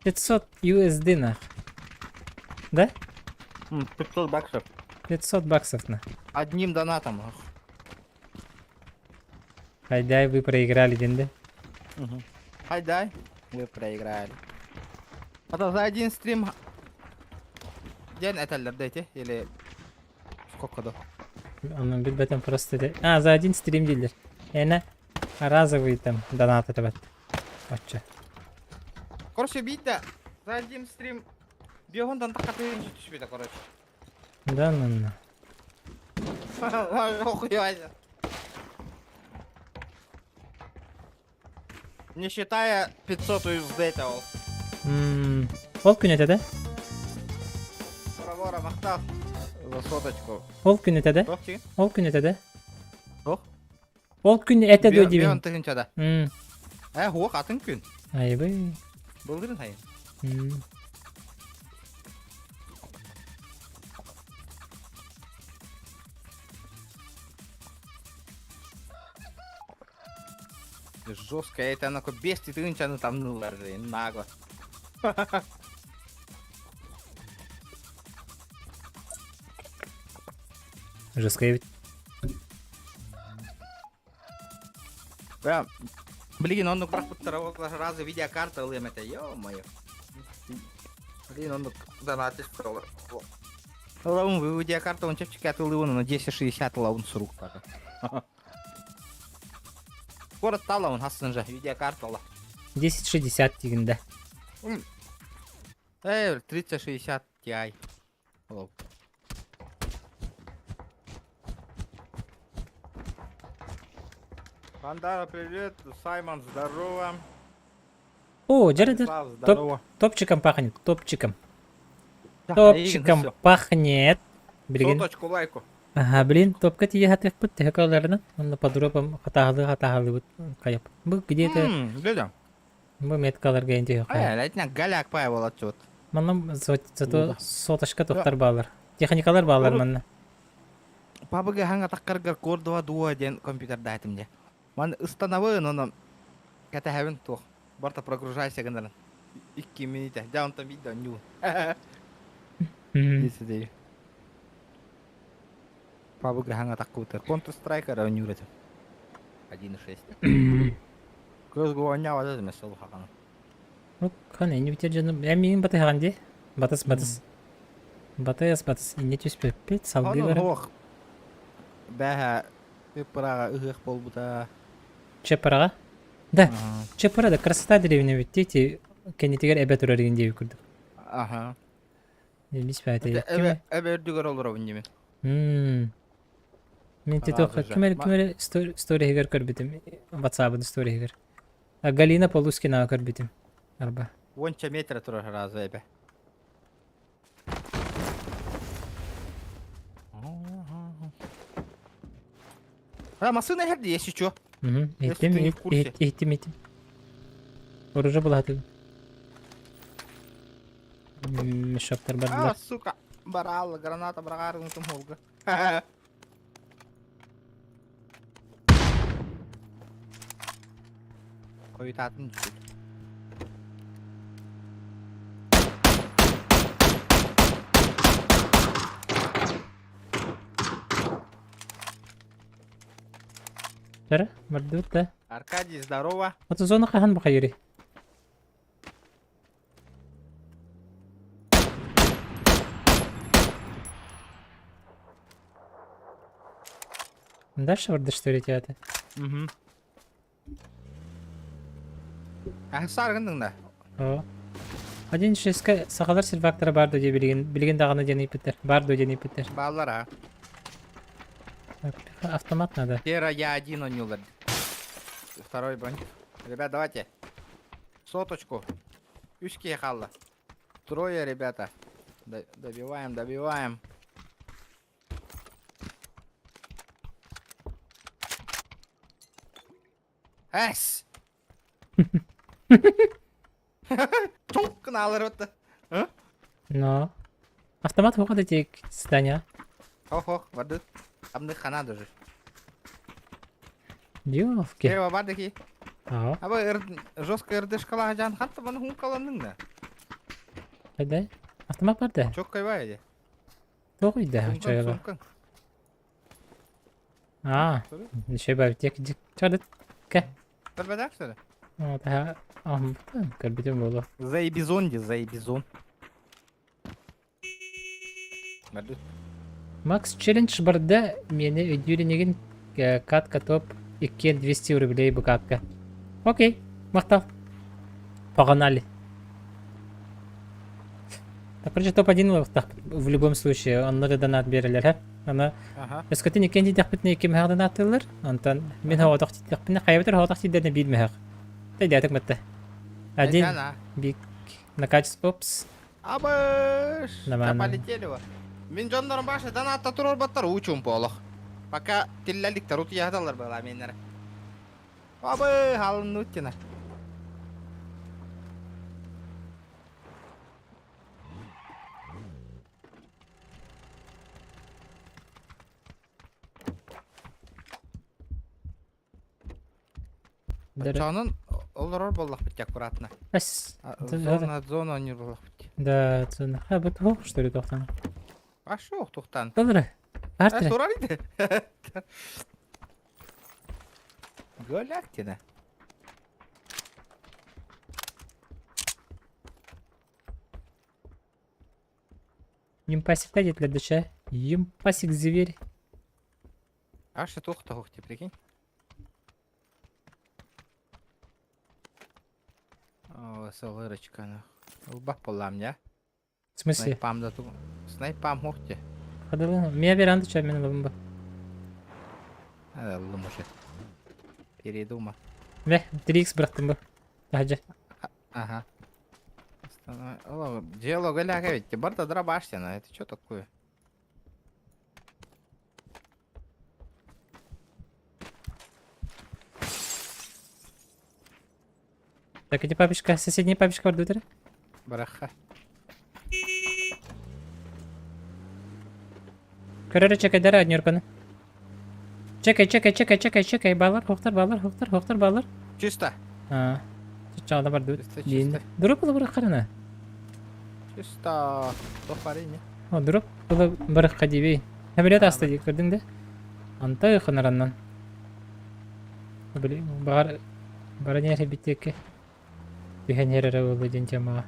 500 USD на. Да?
500 баксов.
500 баксов на.
Одним донатом.
Хайдай, вы проиграли, денде.
Хайдай. Вы проиграли. Это за один стрим день эталер дайте или сколько до?
Он бит бетем просто... за один стрим дилер. Yani разовый там донат это вот. Отче.
Короче, бить да. За один стрим Биондан таққа тыйын түспейді, короче.
Да, ну.
Охуевайся. Не считая 500 USD этого.
Ол күн өтеді?
Пробора мақтал. За соточку.
Ол күн өтеді?
Тоқ чеген?
Ол күн өтеді?
Тоқ?
Ол күн өтеді
Бион
деймін.
тыйын чада. Хоқ атын күн.
Айбай.
Бұлдырын хайын. Жестко, это она как бести тыйын чаны там нылар, нагло.
Жестко ебет.
Бля, блин, он бірақ бұттыра разы видеокарта ылым это, ё-моё. Блин, он донатиш пролар. Лаун, вы видеокарта, он чепчик атылы оны, на 1060 лаун с рук пока. Город тала он хасын же, видеокарта ла.
1060 дегенде.
3060 Ti. Лоу. Пандара, привет. Саймон, здорово.
О, жарады.
Владислав, здорово.
Топчиком пахнет, топчиком.
Да,
Топчиком
всё.
пахнет. Билген.
Соточку лайку.
Ага, блин, топка тие хатык бут текаларына. Онда подробам хатагалы бут каяп. Бу где-то
Глядя.
бу меткаларга инде каяп.
Лайтна галяк пайвал отчет.
Манам зато соташка токтар балар. Техникалар балар манна.
Пабыга ханга таккаргар кордова дуа ден компьютерда айтымде. Ман установы, но ката хавен тох. Барта прогружайся гандалан. 2 минута. Жаун там видео ню. Десидей. Пабыга ханга таккутер. Counter Strike ара нюрет. 1.6. Көз гуаня ваза демес сол хакана.
Ну, кана не битер жаным. Я менин баты хаганде. Батыс. Батыс. Не түспеп пет салды бар.
Ох. Бәһә пырага ыгык болбута.
Чепарага? Да, Чепарада красота деревня ведь эти кенетигер эбе турарыгын деп көрдүк.
Ага.
Билбейс байты.
Эбердигер олор абыннеме.
Мен теток кемер сторигер көрбүтүм. WhatsApp-ын сторигер. Галина Полускина көрбүтүм. Арба.
Вонча метр турар разы эбе. Машина херде, если чё. Если ты не в курсе.
Эйтим. Оружие булаты. Мешоктар бардылар.
Сука. Барал, граната брагарын тым холга. Койтатын жүр.
Тара, бардылар да.
Аркадий, здорово.
Вот зона хахан бака юри. Дальше варды что ли тяты?
Саргындың да.
О. 1.6 сақалар сервактора барды деп билген дағаны ден ипеттер. Барды ден ипеттер.
Баллара.
Автомат надо.
Тера я один он не уладил. Второй бандит. Ребят, давайте. Соточку. Üşke халла. Трое, ребята. Добиваем. Эс! Çok kınalar öttü.
Но. Автомат выходит тек здания.
Ох, воды. Там хана даже.
Дювки.
Дерево бардыки.
Ага.
Аба жестко РДшкала жан хатты баны хун каландың да.
Хайда. Автомат барды.
Çok kaybaydı.
Тоқида. Чайга. А. Еще бар тек чадыт. Ке.
Көрбедек что ли?
Вот, ага. Көрбүтүм болу.
Заебизон. Барды.
Макс челлендж барда мени өйдүренеген катка топ 200 рублей bu катка. Окей, мактал. Погнали. Так, короче, топ-1 в любом случае, онлары донат берілер, ха? Ана,
Ага.
өскөтін екен дейдек бітіне екен мәғ донаттылар, антан мен хауадақ дейдек бітіне қайбетер хауадақ дейдеріне бейд мәғ. Тәйді әтік мәтті. Один,
Ана.
бик, накачс, опс.
Абыш.
Нормально.
Полетели во. Мен жондарым башы донатта турар баттар учум полох. Пока тиллаликтер ут яхдалар была меннер. Абы халын уттина. Чанын олар боллах бит аккуратно.
Әс.
Зона не боллах бит.
Да, цена. Ха, бұт хоқ, что ли, тоқтан?
Ашу тухтан.
Доллары. Артыры.
Турар иде. Голяктина.
Импасик дәдетлер дұша. Импасик зверь.
Ашы тухта хухти, прикинь. О, солырочка, ну. Улбах полам, я?
В смысле?
Снайпам да ту. Снайпам хухти.
Қадылы. Мен беранды ча, мен бомба.
Лумуши. Передума.
Ве, 3х бірақтым ба. Ахаджа.
Ага. О, дело голяка ведь. Барда дробашьтина. Это что такое?
Так, эти папочка, соседняя папочка бар дутер.
Браха.
Көрері чекай дара нерканы. Чекай, балар, хоқтар, балар.
Чисто.
Чағда бар дут.
Чисто, чисто.
Дұрып бұлы бұрық қарана.
Чисто. Тохарине.
О, дұрып бұлы бұрық қадебей. Әбілет асты дейік көрдің де. Антай қынараннан. Білі, бары нері біттекі. Түйен ерері олы ден темаға.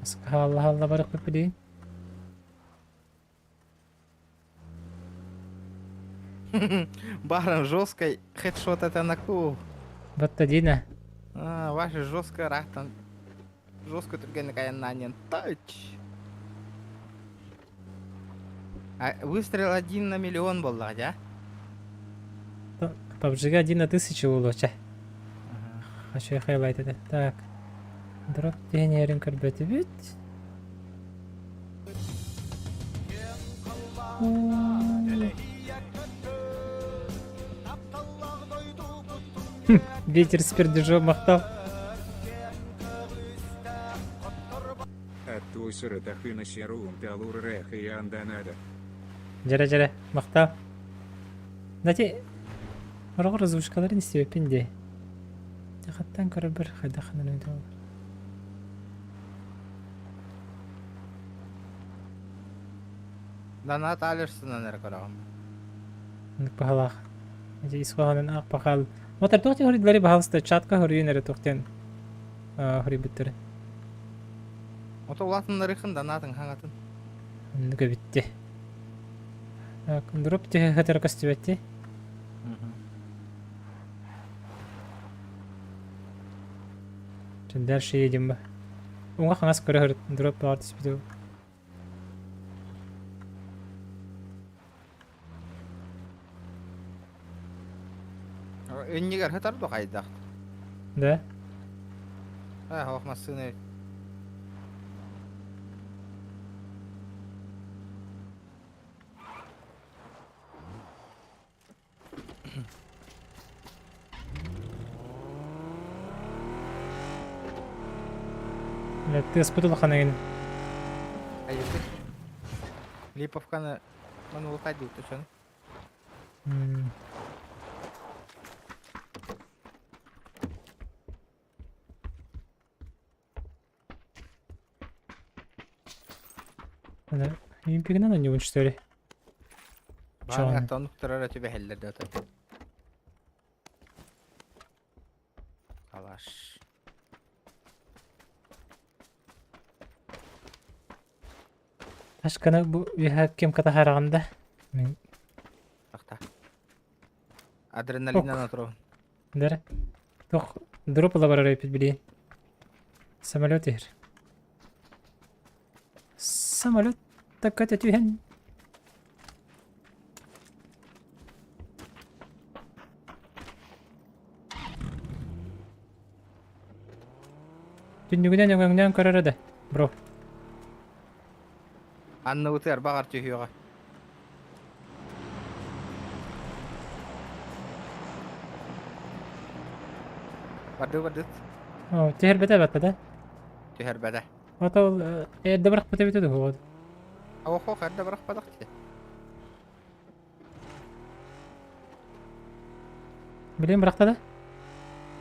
Асқа алла барық көп білейін.
Баром жесткой хедшот это на ку.
Батта дейіні.
Ваши жестко рахтан. Жестко түргені каян нанен. Тач. Выстрел 1 на миллион был, да?
PUBG'ga 1 на 1000 улуча. Хочу я хайлайт это. Так. Дроп тенерин көрбөтү бүт. Ветер с пердежом махтал.
Аттуйсыры тахына серуым талур рэха и анданада.
Жара, махтал. Дати, орғыр озвучкаларын істеу пенде. Жахаттан көрі бір қайдақынан өйді олар.
Донат алерсына нэр көрағым.
Үндік бағалақ. Әже исқоғанын ақ бағал. Мотар тоқти хоридылары бағалысты чатқа хорiyun әрі тоқтен хори бүттірі.
Ото улатын рыхын донатын хаңатын.
Үндігі бітті. Дұрып те хатыр кости бәтті. Дальше едем ба. Оңға қаңас көрі хөрі дұрып бағар түспеді.
Өннегер хатар до қайдақ.
Да?
Хоқма сыны.
Ты спутал ханагин.
Айдық. Липовканы мұны ұлтай дейті шын.
Им пигнана не вон что ли?
Бағын ақтан ұқтырар өті бәхелдерді өті. Қалаш.
Ашканы бу кем ката хараганда. Мен
Ақта. Адреналиннан отыру.
дара. Тох дропла барар эпит били. Самолет ир. Самолет так это тюген. Түннүгүнен өңөңнөн көрөрөдө, бро.
Анны утер багар түйөга. Барды.
О, техер бете батта.
Түйер бәдә.
Ата ул эрде бирак бете бите да.
Охо, хәдә бирак падак ди.
Билем биракта да.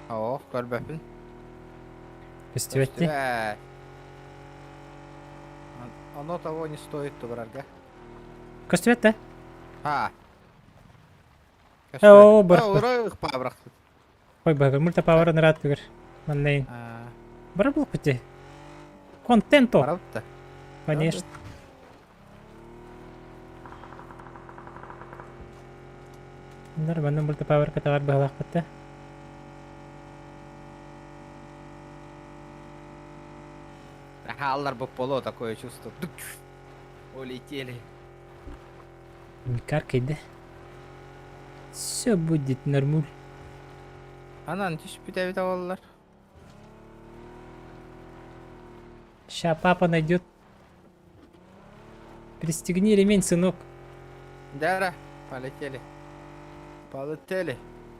Ох, көрбәпин.
Фестиваль.
Оно того не стоит, тубрарга.
Костюмет да.
А.
О, бирак.
Урайх пабрак.
Ой, багыр мульта пауэр нарат бигер. Маннейн. Бара бул бите. Контенто.
Баратта.
Конечно. Нормально мульта пауэр катавар баглак бите.
Аллар было такое чувство. Улетели.
Каркайда. Все будет нормуль.
Анан түшүп бите аллар.
Ща папа найдет. Пристегни ремень, сынок.
Дара, полетели. Полетели.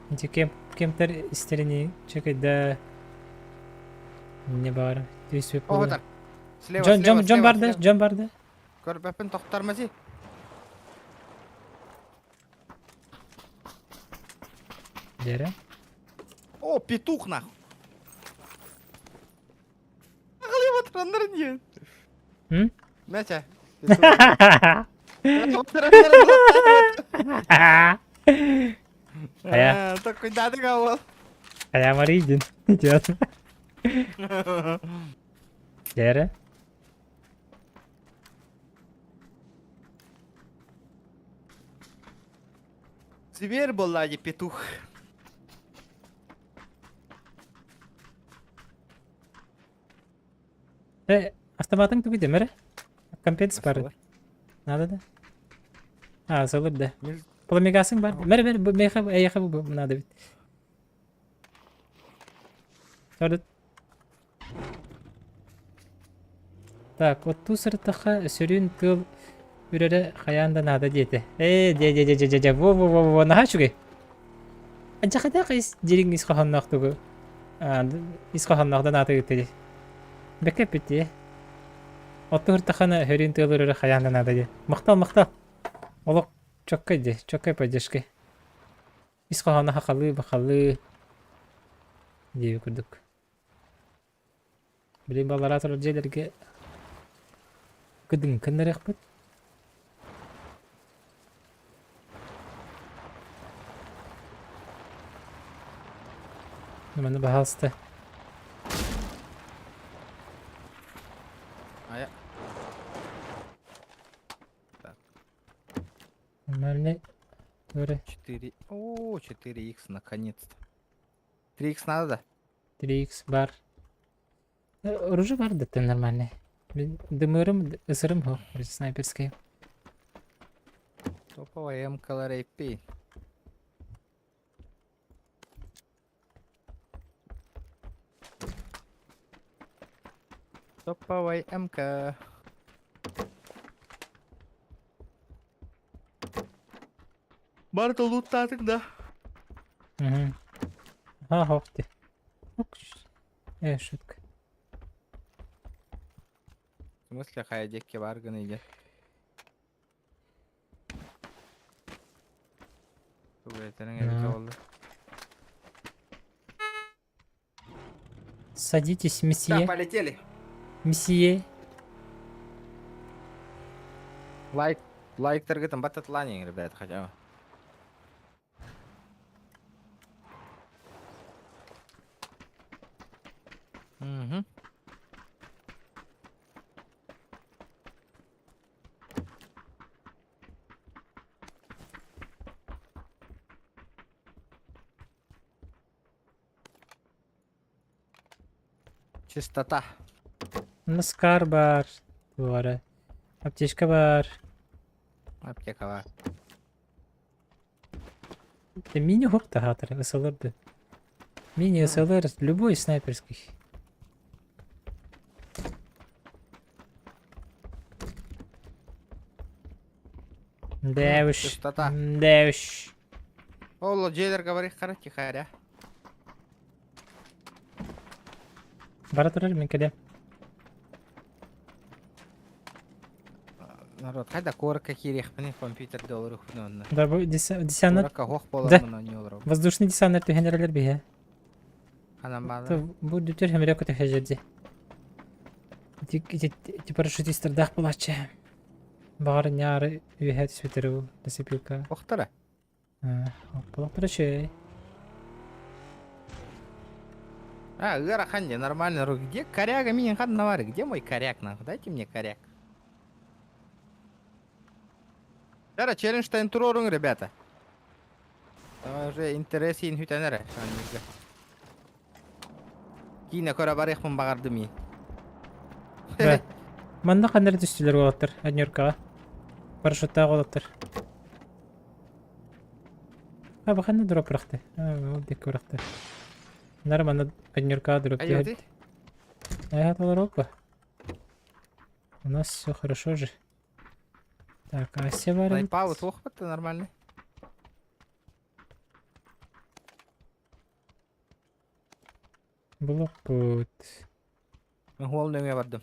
Эти кем-то истерини. Чекай, да. Не бар. Здесь
О, вот так. Слева,
Джон барды, Джон барды.
Көрбәпин тоқтармази.
Дера.
О, петух нахуй. Ағылып отырандар не?
М?
Мәчә. Так cuidado, Гаул.
Я Маридин. Идет. Дера.
Зверь был, лади, петух.
Автоматың түгіде, мәрі? Компенс бар. Надо да? А, солыр да. Пламегасың бар. Мәрі, мейха, әйеха бұл, надо бит. Сордыт. Так, вот ту сыртыха сөрін тыл үрері қаянда надо деті. Де, во, наға шүге. Анчақада қайыз дерің исқаханнақ түгі. Исқаханнақдан аты өттеді. Бәкеп бітті. Отты ұртақаны хөрін тыл үрері қаянда надо де. Мақтал. Олық чоккай де, чоккай падешке. Исқаханна бақалы. Дейі күрдік. Білейін балар атырыр жерлерге күдің кіндірек бұд. Нұманы бағалысты.
Ая.
Нормальный. Говори.
4. О, 4х наконец-то. 3х надо, да?
3х бар. Оружие бар да ты нормальный. Дымырым, ысырым хо. Снайперский.
Топовая МКЛ РП. Топовая МК. Барды луттадың да.
Хоп ты. Шутка.
В смысле, хайдекке барган иде.
Садитесь,
Да,
месье.
полетели.
Месье.
Лайк таргетом бататланин, ребят, хотя бы. Угу. Чистота.
Наскар бар. Дuvara. Аптечка бар.
Аптека бар.
Мини хоп та хатыр, ысылырды. Мини ысылыр, любой снайперский. Дэвиш.
Чистота.
Дэвиш.
Оло, жейлер говори, қара тихаря.
Бара тұрар, мен келем.
Народ, қайда корка керек піне компьютер доллары құнуынна.
Да, бұл десанат.
Корка хоқ
Да.
боламын не олар.
Воздушный десант түйендерелер бе.
Қанан балы.
Бұл дүтер хемірек көте хәжерде. Ти парашютистер дақ болачы. Бағары няры үйе түспетері бұл. Насипилка.
Оқтара.
Болақтары шей.
Гара ханде, нормально. Где коряга меня хан навары? Где мой коряк нахуй? Дайте мне коряк. Жара, челлендж-тайм турорун, ребята. Давай уже интерес ин хүтенере. Кине кора барыхмын багарды мен.
Бә. Манда қандары түстілер болаттыр, әднеркаға. Парашютта болаттыр. Бақанды дроп бырақты. Ол дек бырақты. Нар манда әднеркаға дроп
Айоты?
дегель. Толар опа. У нас все хорошо же. Так, Ася бар.
Снайпа вот охпатты нормально.
Блокпот.
Мен холныңа бардым.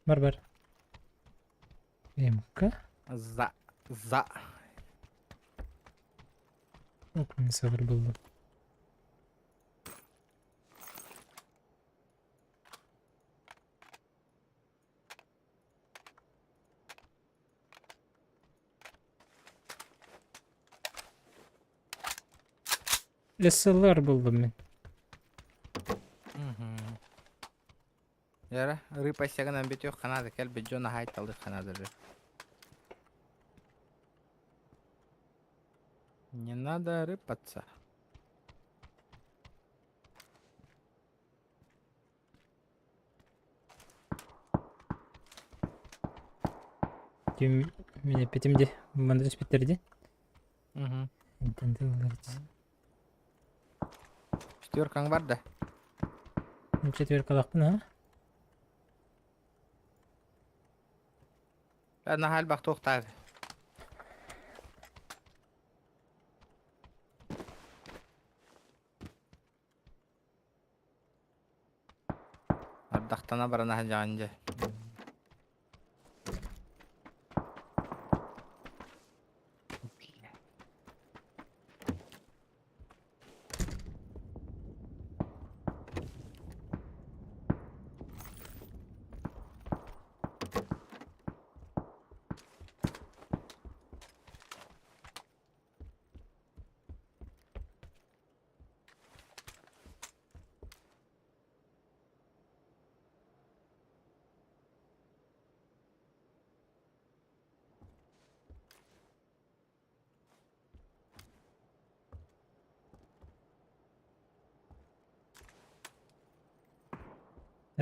Бар. МК.
За.
Окун сабыр болды. SLR buldum мен.
Жара, рыпа сягынан бет yok канады кел бит жона хайт алды канады. Не надо рыпаться.
Меня петимде. Манда спиттерди.
Мгм.
Интенде уларыз.
Четверкаң бар да.
Четверкалақпын, а?
Бәріне хал бақ тоқтады. Ардақтана барана хал жағынжа.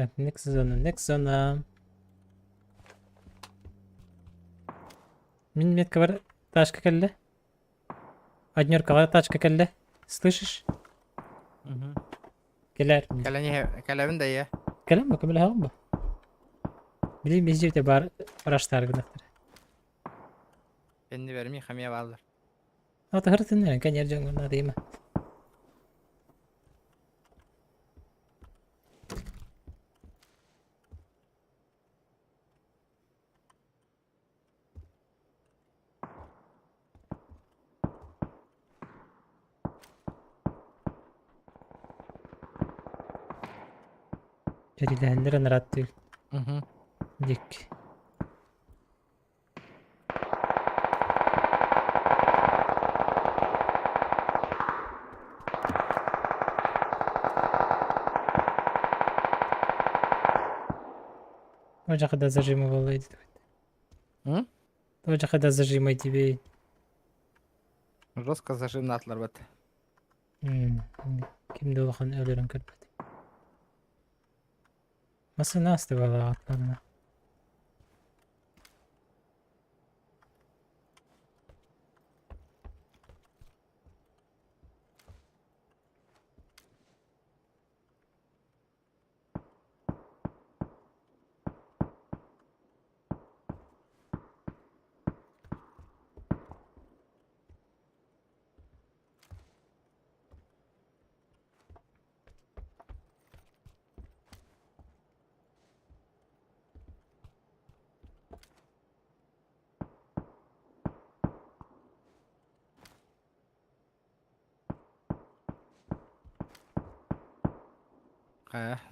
Так, next zona. Min метка бар. Тачка келді. Однеркаға тачка келді. Слышишь? Келер.
Кәләвін да е.
Келем бі, көмілі хағым ба? Білейм, без жерде бар раштар гынақтыр.
Бенді бермей қамия балдар.
Ата хыртынларын, кәнер жоңғырна деймі. Жариләһендер анараттı. Дик. O жақта зажимы болады. O жақта зажимай тебе.
Жестко зажимны атлар бәт.
Кимде олақан өлерін көрбеді. Masını astı valla atlarına.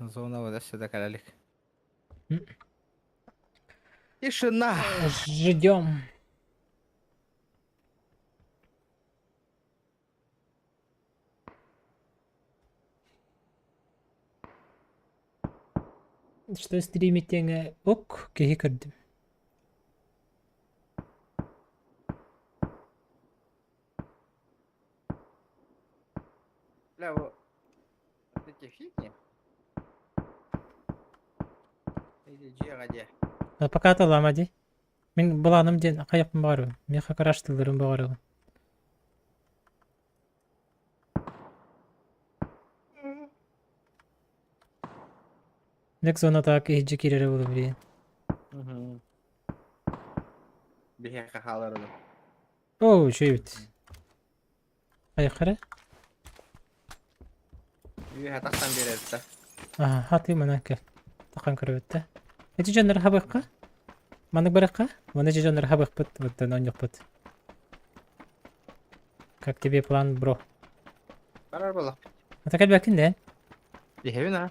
Зона вот сюда калялик.
М.
Тишина.
Ждем. Что стримить теңе ок кеһи көрдүм.
Бля, вот эти фигни. Иди, где?
Пока аталам ади. Мен буланым ден каяпым бар. Меха караштылырым бар. Лек зона так иһиджи кирере болуп бирин.
Бихе кахалар оду.
О, шөйбүт. Айкара.
Бихе тактан берет да.
Ага, хаты мана кел. Такан көрөбөттө. Эти жандар хабыкка? Манык баракка? Мана же жандар хабыкпыт, вот он жокпут. Как тебе план, бро?
Барар бола.
Ата кел бакин да.
Бихе бина.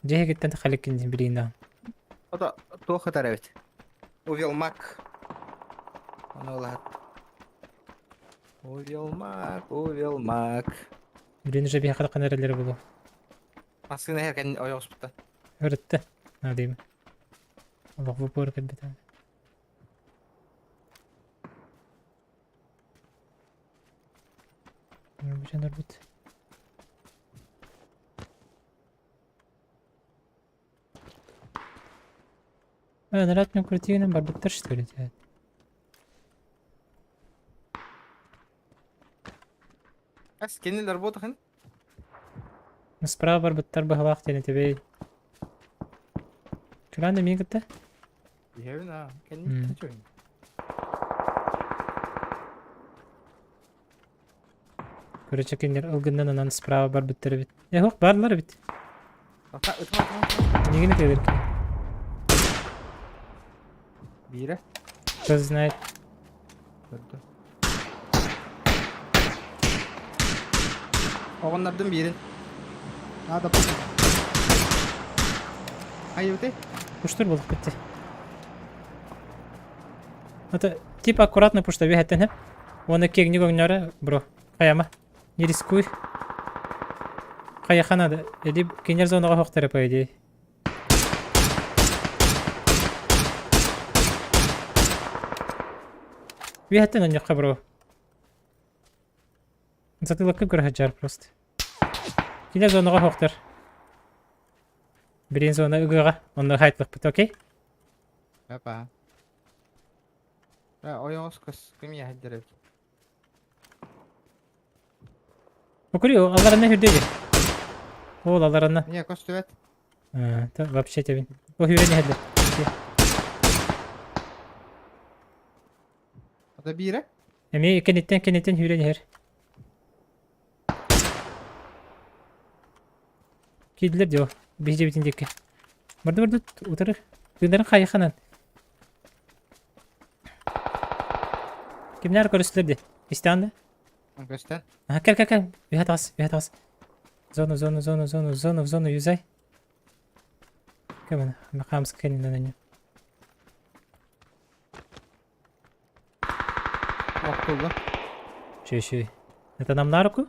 Жеге гиттен халыкин биринда.
Ото тоха тарабит. Увел мак. Она улат. Увел мак.
Бирин же бия калкан эрелер болу.
Маскына херкен оёспутта.
Өрөттө. Надим. Аллах бу пор кел бетен. Bu жандар бит. Нарад мне крутили бар биттер что ли?
Ас кенил работахын?
Справа бар биттер бахалак тени тебе. Чулан да мигетте?
Бихе бина. Кенил чөйн.
Көрөчө киндер ылгындан анан справа бар биттер бит. Хок барлар бит.
Ата ытма.
Нигини келер.
Бире.
Кто знает.
Көрдү. Оғандардың бірін. Ада пұш. Айыуты?
Пуштур болуп кетти. Это типа аккуратно пушта бегеттен хеп. Оны кегни гөңнөрө, бро. Каяма. Не рискуй. Кая ханады. Эди кинер зонага хоктары по идее. Бегеттен он жакка, бро. Затылыкка көрһәҗәр просто. Кинер зонага хоктар. Бирин зона ыгыга, онда хайтлык бит, окей?
Апа. Ояғыз көз кім яһиддер.
Покури, аларына хүрдеди. Ол аларына.
Не, көз төбет.
Та вообще тебе. О хүрени хәдер.
Ада бире?
Эми кенеттен хүрени хәр. Кидлер диyor. Бейже битиндеки. Барды утырыр. Дындарын кайханан. Kimler körüslerdi? İstendi.
Көстен.
Aha gel. Bir hat az. Zonu yüzey. Кем макам скрин на нее.
Оқтылды.
Şey. Это нам на руку?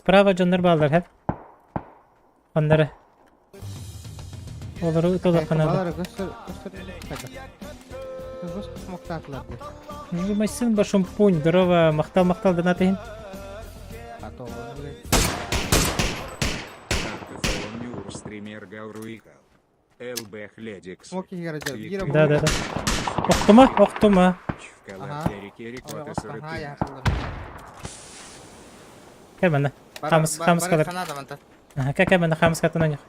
Справа жандар балдар hep. Onları. Олары толық қанады.
Балары көстер. Көз смокта атыларды.
Жумайсын ба шампунь, здорово, мақтал донатайын.
Так.
Мюр стример Гауруикал. ЛБ Хледикс.
Смоки гаража. Гира
Да, да, да. Оқтыма, оқтыма.
В Калатере Керикота
Ага,
Сарытын.
яқылды.
Кәй мәні. Хамыс кадыр.
Қанада ванта.
Кәй мәні хамыс катын ойнақ.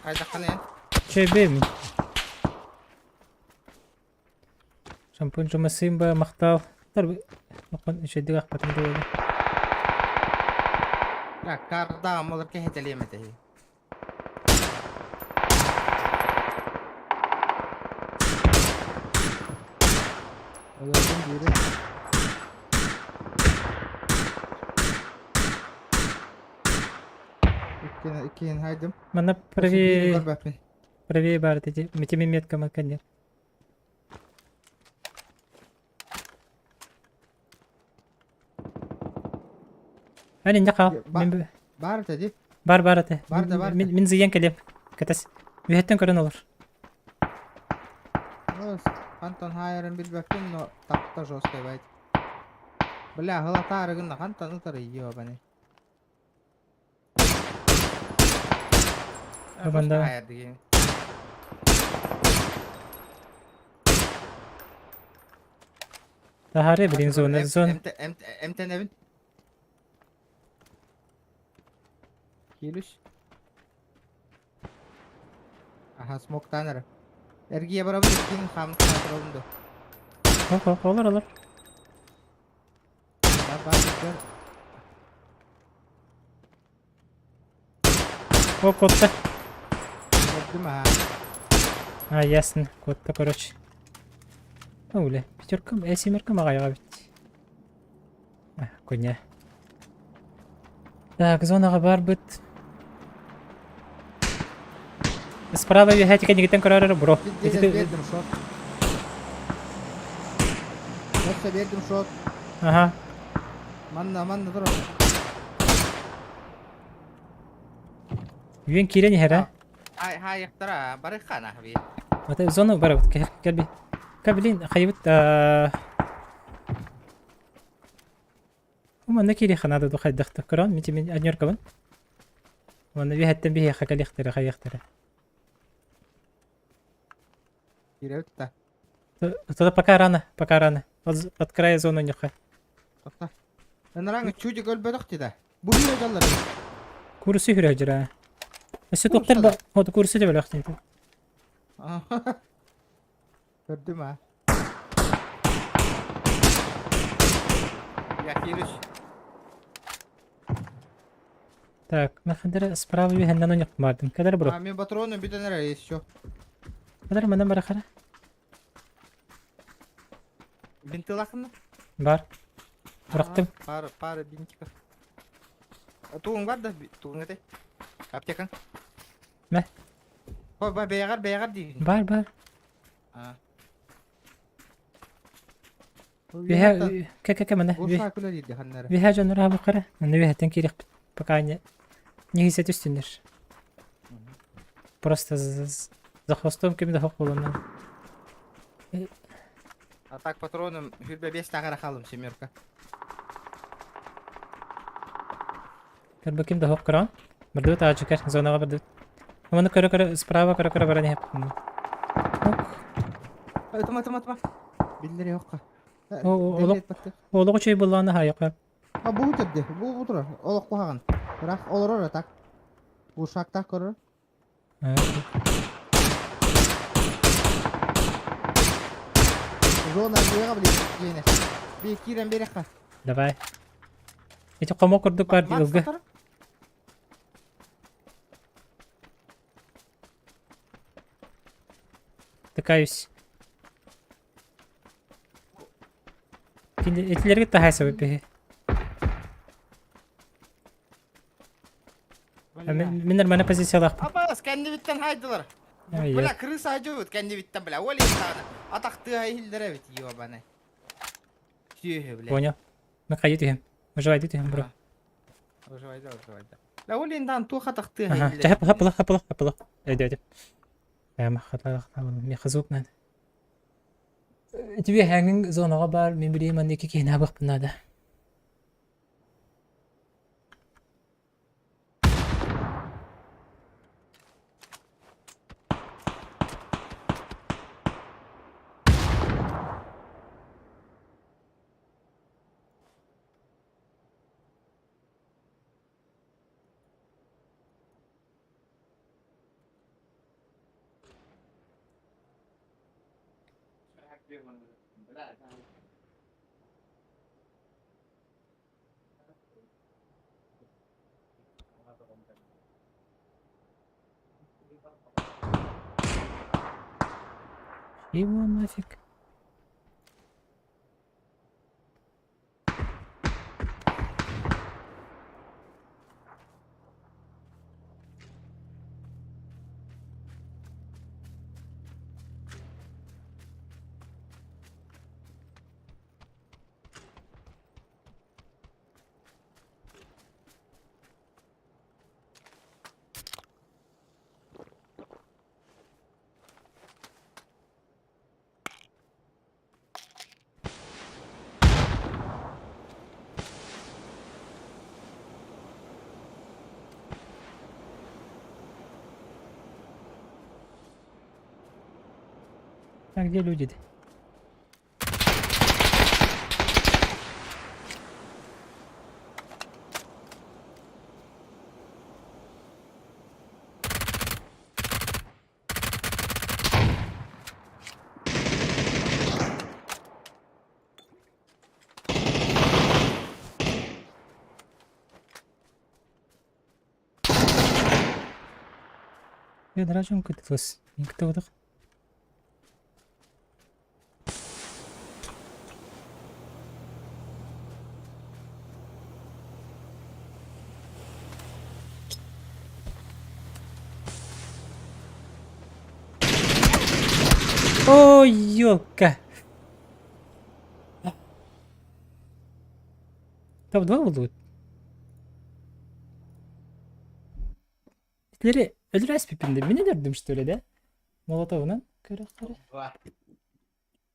Қайда қана
Чөй беймін. Шампунь жұмысым ба, мақтал. Оқын үшедік ақпатымды ойлы.
Карда молар ке хетелемете. Олардың бири. Ikkin haydım.
Мәні правее бар деді. Метеме метка мәкәнер. Әне не қал?
Бар dedi.
Бар әті.
Бар да, бар да.
Мен зиян келем. Кәтәс. Үйеттен көрін олар.
Антон хайрын билбеппин, но тапта жосткой байт. Бля, гылатарыгында кантан ытары ебаный.
Банда.
Хайр деген.
Тахаре білін зоны.
Эмтенебин. Келіш. Аха, смоктаныр. Эргия барабын, кейін қамын қатырылынды.
Олар. О, котта.
Gördüm ha.
Ясно. Котта, короче. Öyle. Пятеркам, семеркам ағайға бит. Көне. Так, зонаға бар бит. Справа вихәтіка негеттен көрәрі, бро.
Verdim şot. Yoksa verdim şot.
Ага.
Manna dur.
Үйен керен ехер,
Hay yaktara, barık kana abi.
Ата зона бар бит. Гел би. Кабелин хайбит. Ума накири ханада до хайдах такран, мити мен аньоркабан. Вана вихәттен бихе хакали ихтара, хай ихтара.
Girevt da.
Туда пока рано. От края зоны нюха.
Toqta. Enrang çocuk ölbedik dedi. Bu yine dallar.
Курсы хүрә жира. Эсе тоқтар ба. Хот курсы деп эләхтен.
Gördüm ha. Ya giriş.
Так, мен хәдер справа вихәннән уйнап бардым. Кадәр бро.
Мен патроны bir tane reis şu.
Кадәр менә бара хара.
Бинтылакны.
Бар. Бырактым.
Пары бинтика. Туğun var da tuğun ete. Aptekan.
Ne?
Koy beyagar değil.
Бар.
Ha.
Виһә кәкәкә менә.
Bu şarkılar yedi hanları.
Виһә җанра бу кара. Менә виһәтен кирәк. Пока не хисәт үстендер. Просто за хвостом кем дә хокулыннан.
А так патроным hürbe 5 tane rakalım семерка.
Кер кем дә хок кран. Бердә таҗ кер зонага бердә. Моны кара справа кара бара не.
Тыма. Billeri yok.
Олыгы чөй булганы хаяка.
Ha bu dedi. Bu dur. Olaq qoğan. Bırak olur ora tak. Bu şakta korur. Zona buraya bile yine. Bir kiren bir yakar.
Давай. Эти комо курдук бар дилге. Тыкаюсь. Этлерге тахайса бе. Minler mana pozisiyalar.
Abbas kendi bitten haydılar.
Ay,
Bırak kırıs acı kendi bitten bile. Öyle insana. Ataktı hayhillere bit yiyor bana. Tüh bile.
Понял. Мы кайдем. Мы же вайдем, бро.
Оживайда. La öyle insan tuh ataktı
Ага.
hayhillere.
Хапла. Иди. Я хатла. Ми хазук над. Тебе хангин зонага бар, мен билем аны ки кена бак бунада. Его нафиг. А где люди-то? Я драчун кытылыс. Никто вот так. Ой, ёлка. Топ-2 oldu. İtleri öldürüz pipinde. Beni gördüm işte öyle de. Molotov'dan. Kara.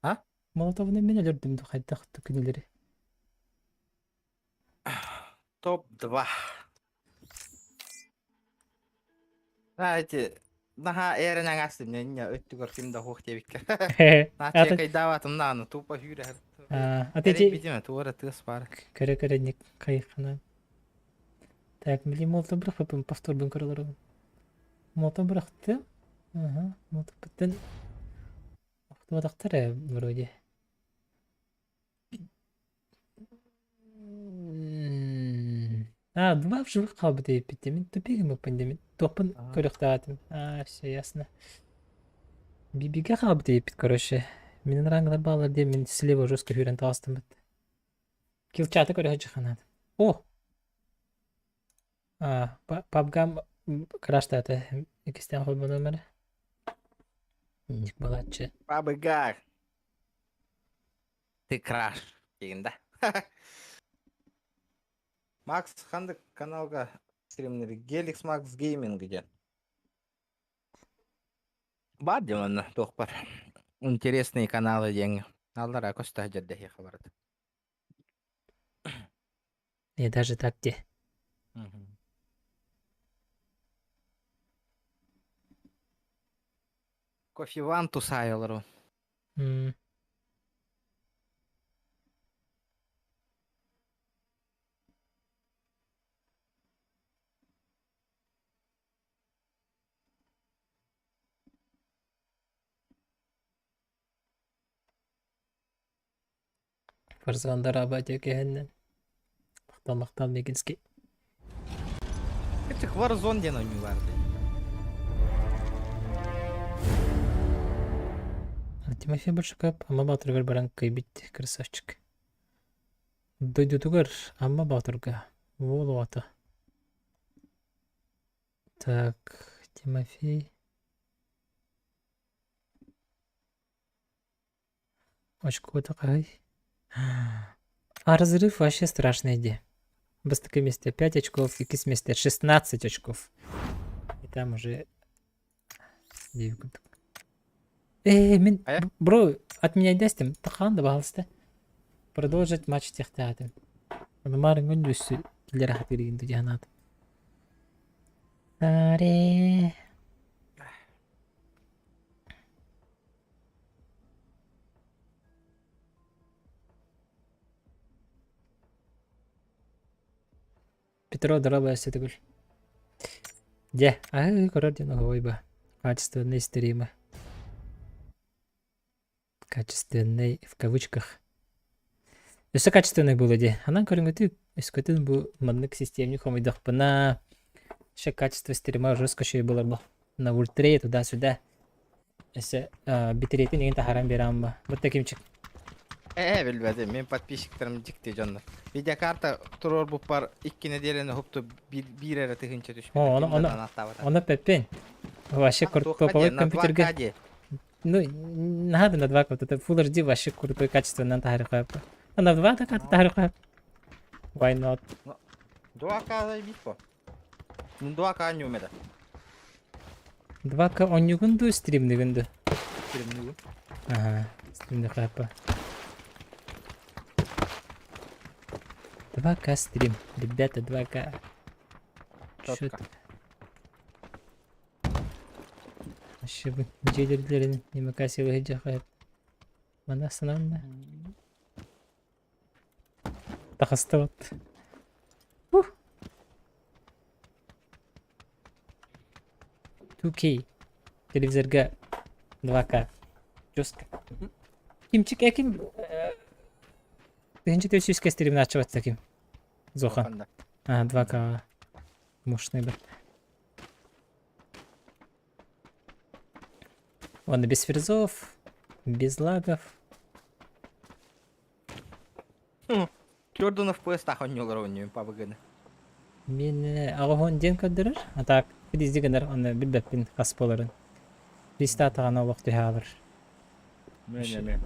Ha?
Molotov'dan beni öldürdüm. Haydi taktı günleri.
Топ-2. Знаете, наха эренен астым, не өттүгөр кимде хук дебикке. Наче кайдаватым наны тупо хүрер.
Атечи.
Видимо, туора тыс бар.
Кара ник кайхана. Так, мили молотов бырак папам повтор бен королору. Молотов быракты. Ага, молотов беттен. Вакыты атактар вроде. Два в живых қалбы deyip bitti. Мен тупигім өппін демен. Топын көрік дағатым. Все ясно. Бибиге қалбы deyip бит, короче. Менің раңғылар бағалар deyip, мен слева жестко хүрен тағыстым бит. Килчаты көрек жықанады. О! Пабгам краштаты. Екістен қой бұл өмірі. Ник балатчы.
Пабгар. Ты краш. Дегенде. Макс қандай каналға стримнері? Геликс Макс Гейминг деген. Бар демін, тоқ бар. Интересные каналы деген. Аллара көсті жерде хабарды.
И даже так где.
Кофеван тусайылыру.
Фарзандар абадя кehenden. Мақтал Мегинский.
Этих Warzone ден ойны барды.
Тимофей Большаков, Амма Батыргар баран кайбит, красавчик. Дойдутугар, Амма Батырга. Волуата. Так, Тимофей. Очко такой. А разрыв вообще страшная идея. В таком месте 5 очков, в каких месте 16 очков. И там уже... мен... Бро, от меня дестим. Тахан да балсты. Продолжить матч техтатым. Марын өндүсү килер хатырыгын дужанат. Аре. Петро, дорога түгүл. Де, көрөр ден ойба. Качественные стримы. Качественный в кавычках. Өсө качественный был иди. Анан көрүнгөтү өскөтүн бу мандык системник хомойдох бына. Ше качество стрима уже скошой было бы. На ультре туда-сюда. Эсе битрейти неген тахаран берам ба. Вот таким чик.
Bilmedim. Men подписчиктерим дикти жандар. Видеокарта турор bu par 2 неделени hoptu bir ara тыгынча түшүп.
Оны пеппен. Вообще топовой компьютерге. Ну, надо на 2 вот это Full HD вообще крутой качественный тахарихай. А на 2 так тахарихай. Why not?
2K зайбит по. 2K нюмеда.
2К он югунду стримдигинду.
Стримнигу.
Ага, стримді қапы. 2К стрим. Ребята, 2К.
Четко.
Вообще бы джейлерлерін неме кәсілі жақайып. Мана сынамда. Тақысты вот. 2K. Телевизорга 2К. Жестко. Кимчик, Ким? Тыгынчы телевизорский стримін ашып атса Ким? Зохан. 2К. Мощный бір. Он без фрезов, без лагов.
Көрдүн FPS тахоннолор ойнойм PUBG-ны.
Мені ағуын ден көндірір. Атақ, підіздегендер оны білбәппен қас боларын. Ристатыған олық түйе алыр.
Мен.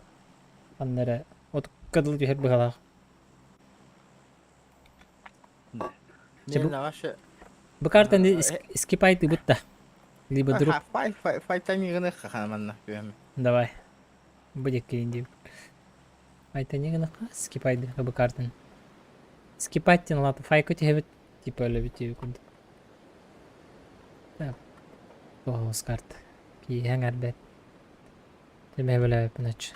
Аннары от кыдыл түйер бұғалақ.
Мен ағашы...
Бұ картаны скипайды бұтта. Либо друг...
Файтамигыны қақанаманна көйем.
Давай. Будек кейін дейм. Айтанегіні қа скипайды бұ картаны. Скипайттен латы файку түйебіт. Типа өлі бітеу күнді. Так. Оғыз карт. Кейен әрбет. Демей бөлі өпін өтші.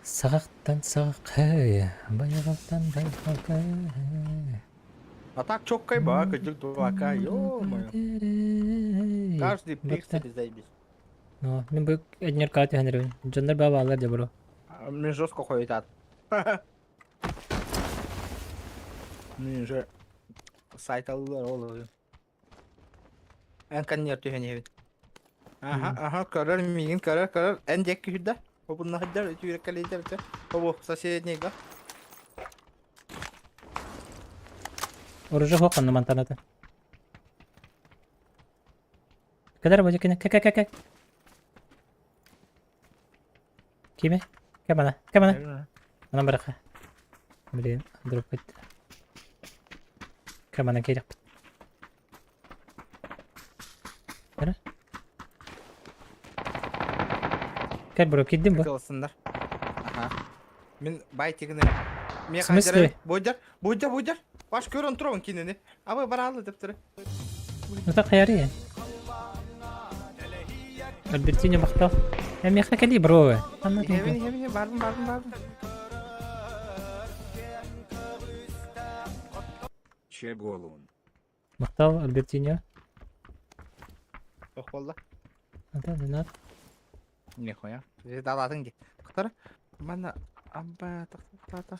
Сағақтан сағаққа, байғалтан байғалқа.
Атак çok kayba, кыжык 2K, ё-моё. Каждый пиксель заебись.
Ну, мен бұл әдінер қаты әнерін. Жандар баба алар де бұру.
Мен жестко ходит ат. Мен же сайт алылар олар. Энканнер түйен Ага, карар мигин, карар. Эндек күрді. Обынна хыджар, түйрек калейдер. Обу, соседнейга.
Оружы хоқанны мантанаты. Кадар бөді кені? Кәк. Кеме? Кәмана? Анан барақа. Блин, дроп кетті. Кәмана керек біт. Бара? Кәл бұру, кеддім бұ?
Кылсындар. Ага. Мен байтигini. Мен
смысле?
Бойдар. Баш көрін тұрын кенені. Абы баралы деп тұры.
Ну так қайары ең. Альбертине мақтал. Меқна кәлі бұру.
Хевен, бардым.
Чеголун.
Мақтал Альбертине.
Жоқ болды.
Надо.
Не қоя. Даладың де. Құтары. Мана амба тақта.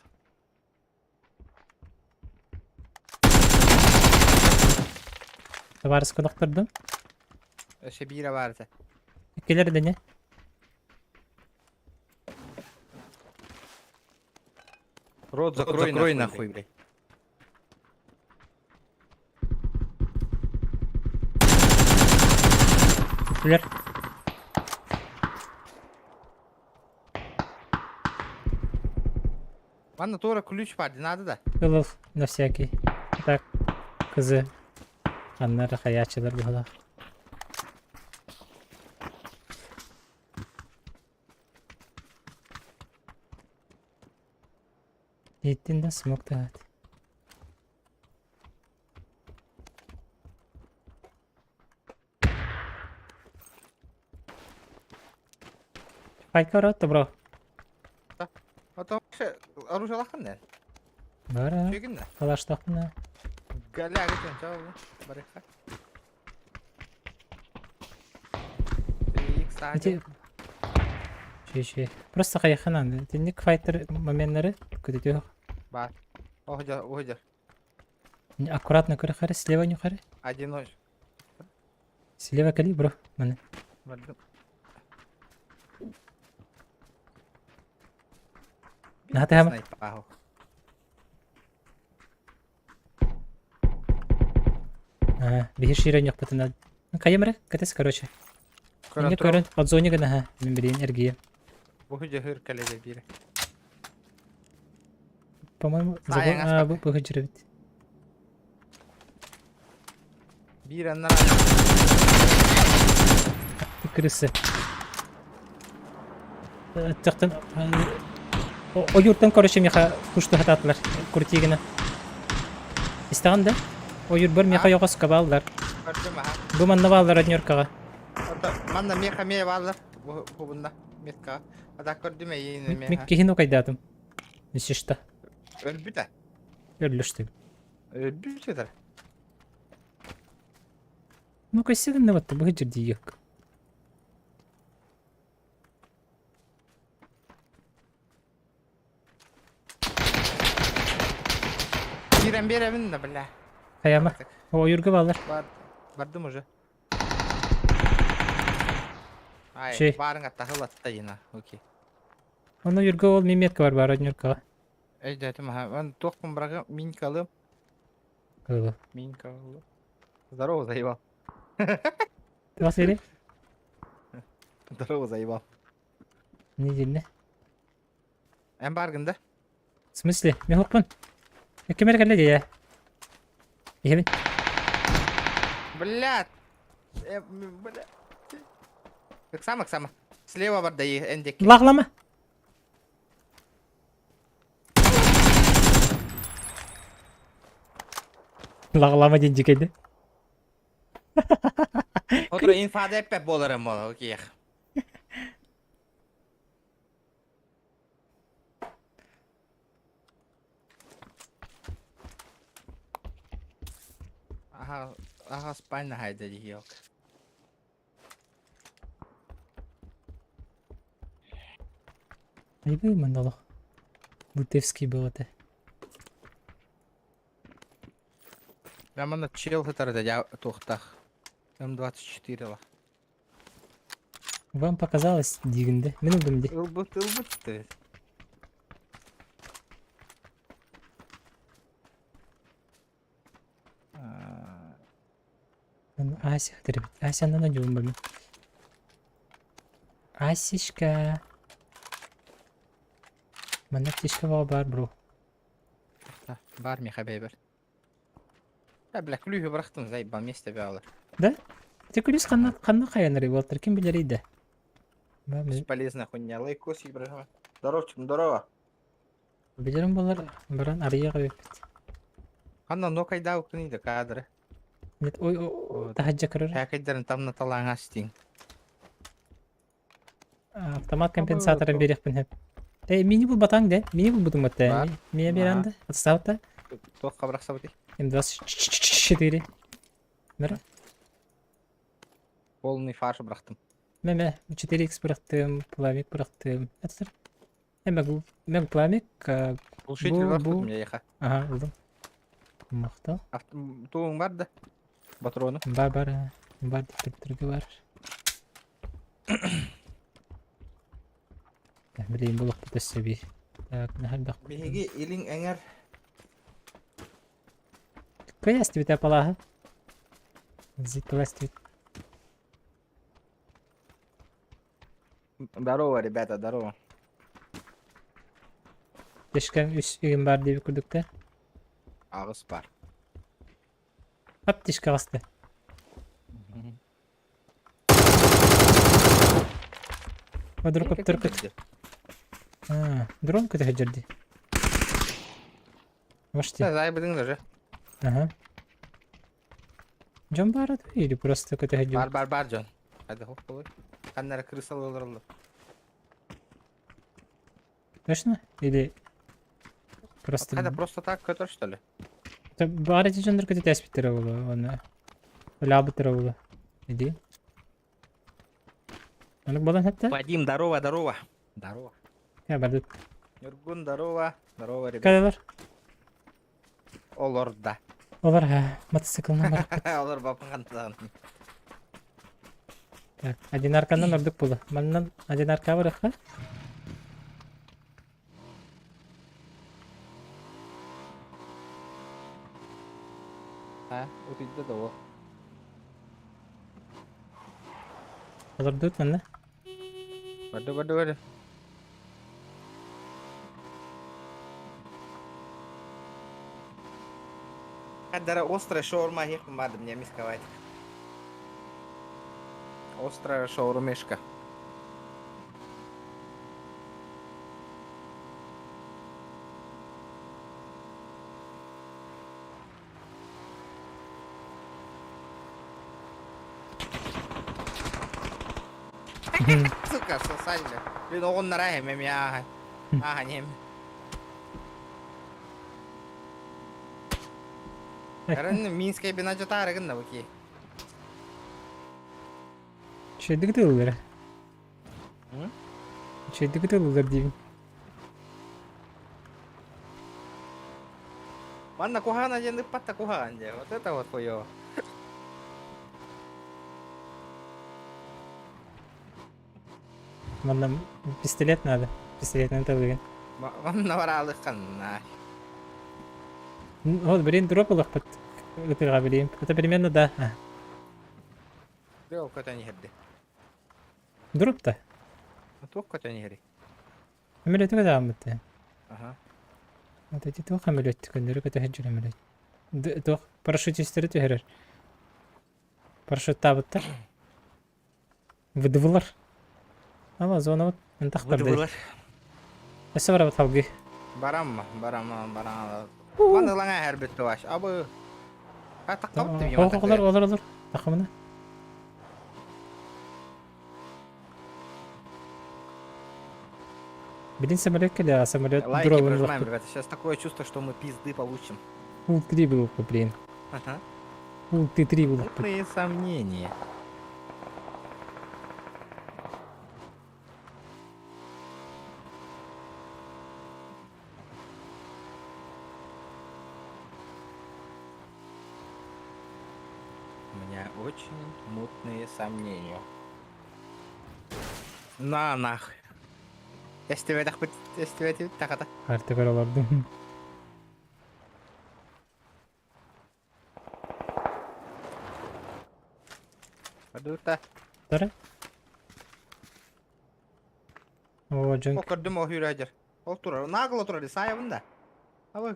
Табарыз қонақтырдым.
Ще бира барды.
Келер дене.
Рот закрой нахуй, блядь.
Келер.
Мана тура ключ бар, надо да.
Кылыл на всякий. Так, кызы. Аннары хаячылар бұғалақ. Еттен да смок тағады. Файтка ұрады, бро.
Ата оружие лақын не?
Бара.
Чегін не?
Калаштақына.
Галя гитен чау. Барыха. Икс
Эти... Şey. Просто каяханан. Тинник файтер моменттары көтөтө.
Бар. Охдер.
Аккуратно көрө кары, слева не кары.
Один.
Слева кали, бро. Мана.
Бардым.
Нахата хама.
Снайпа.
Ага, бихи ширен yok бутунда. Каямры, катес, короче. Не көрөн, от зоне гана, ха. Мен билейин эргие.
Бухуҗа хыр калеге бире.
По-моему,
Аяң
забыл,
аспак.
бу хыжыры бит.
Бире на.
Крысы. Тактан о юрттан короче меха кушту хататлар. Куртигина. Истаган да? О юр бер меха йогас кабалдар.
Бардым аха.
Бу манна балдар аднёркага.
Манна меха ме балдар. Бу бунда метка. Ада көрдүм эйин
Мик
меха.
кехин окайдатым. Ишишта.
Өлбүтә.
Өллүштү.
Өлбүтәдер.
Ну кайсыгын да бу хыжырды yok.
Бире мин да бля.
Каяма. О юрга балдар.
Бардым уже. Ай,
Şey.
барыңа тахылатта жина. Окей.
Onu юрга ол меметка бар бар аднёркага.
Эйдәтим аха. Мен токмун брага минкалым. Минкалым. Здорово, заебал.
Бас эли?
Здорово, заебал.
Не дилне?
Эм баргында.
В смысле? Мен хоппун. Кемер келе я. Ехин.
Блядь. Блядь. Ксама. Слева бар да эндек.
Лаглама. Лаглама денжикейди.
Отро инфада эппе боларым ол. Окей. Ага, спальня хайда yok.
Айбый мандалах. Бутевский был это.
Прямо на чел хатарда я тохтах. М24 ла.
Вам показалось дигінде. Мен удумде.
Ылбыт ты.
Ася хатырбит. Асяндан өжүм бами. Асишка. Мана тишка бар, бро.
Бар ми хабейбер. Я бля клюхи брахтым заебал месте бялар.
Да? Ты кулис канна каяныры болтыр, ким билер иде.
Бесполезная хуйня. Лайкос ибрахима. Здорово.
Билерим болар, баран ария кабеп.
Ханна но кайда укнида кадры.
Нет, ой, тахаджа кырыр.
Хакайдарын там на талаңа стин.
Автомат компенсаторын берекпин хеп. Мини бул батаң да? Мини бул будум атта.
Бар.
Мия беранды. Отставта.
Тохка брахса бути.
М24. Мера?
Полный фарш брахтым.
Мен 4х бырактым, пламик бырактым. Атыр. Мен пламик.
Глушитель
Бу-
брахтым
бу.
я еха.
Ага, алдым. Мактал.
Туың бар да. Патроны.
Бар. Бар деп тургу бар. Билейин булак бутасы би. Так, нахал бак.
Беги илиң эңер.
Каяс тебе палаха? Зитластит.
Здорово, ребята, здорово.
Тешкен үс үйüm бар деп күрдүк да.
Ağız бар.
Ап тешке касты. Квадрокоптер. Дрон көтө хажырды. Вашти.
Зайбыдың да же.
Ага. Жон бар ады или просто көтө хажыр?
Бар, Джон. Hadi хоп болой. Каннары крысал өлөрүлдү.
Точно? Или просто...
Hadi просто так көтөр что ли?
Бары жондар көтө теспиттер болу. Оны. Лабытыр болу. Иди. Анық болан хатта?
Вадим, здорово, здорово. Здорово.
Я барды.
Нургун, здорово. Здорово, ребят.
Кадалар?
Олорда.
Олар мотоциклна бар.
Олар бапын қантыдағын.
Так, один аркандан ордук болу. Мандан один арка бар ха?
Утыйды да о.
Олар дут манда.
Барды. Кадара острая шаурма хек мады мне мисковать. Острая шаурмешка. Сука, сосать, бля. Блин, он нарахи, мемя. Ага, не. Каран Минская бина жотарыгын да баки.
Şeydik de olur.
Hı?
Şeydik de olur diyeyim.
Манна кухана же патта кухан же. Вот это вот хуёво.
Valla pistolet nerede? Pistoletten tabii.
Манна варалыккан.
Вот, блин, дроп было под это блин. Это примерно да.
Бел кота не херди.
Дроп-то.
Тук кота не херди.
Амелет куда амты?
Ага.
Вот эти тух амелет, көндөрү көтө хеджер амелет. Тух парашютисттери төһөрөр. Парашют табыттар. Выдывылар. Ама зона вот ынтактар.
Выдвылар.
Эсе бара баталгы.
Барам. Манна лаңа хербет туаш. Абы. Катаккап деп яман.
Олар. Такымына. Блин, самолет келе, а самолет
Лайки
дровым
прожимаем,
лохту.
ребята. Сейчас такое чувство, что мы пизды получим.
Ул-3 был, блин.
Ага.
Ул-3 был.
Крупные сомнения. У меня очень мутные сомнения. На нахуй. Если так это.
Artık oralardı.
Подута.
Тара? О, джанк.
Okurdum o hüracır. Oturur. Nagıl oturur. Saya bunda. Ama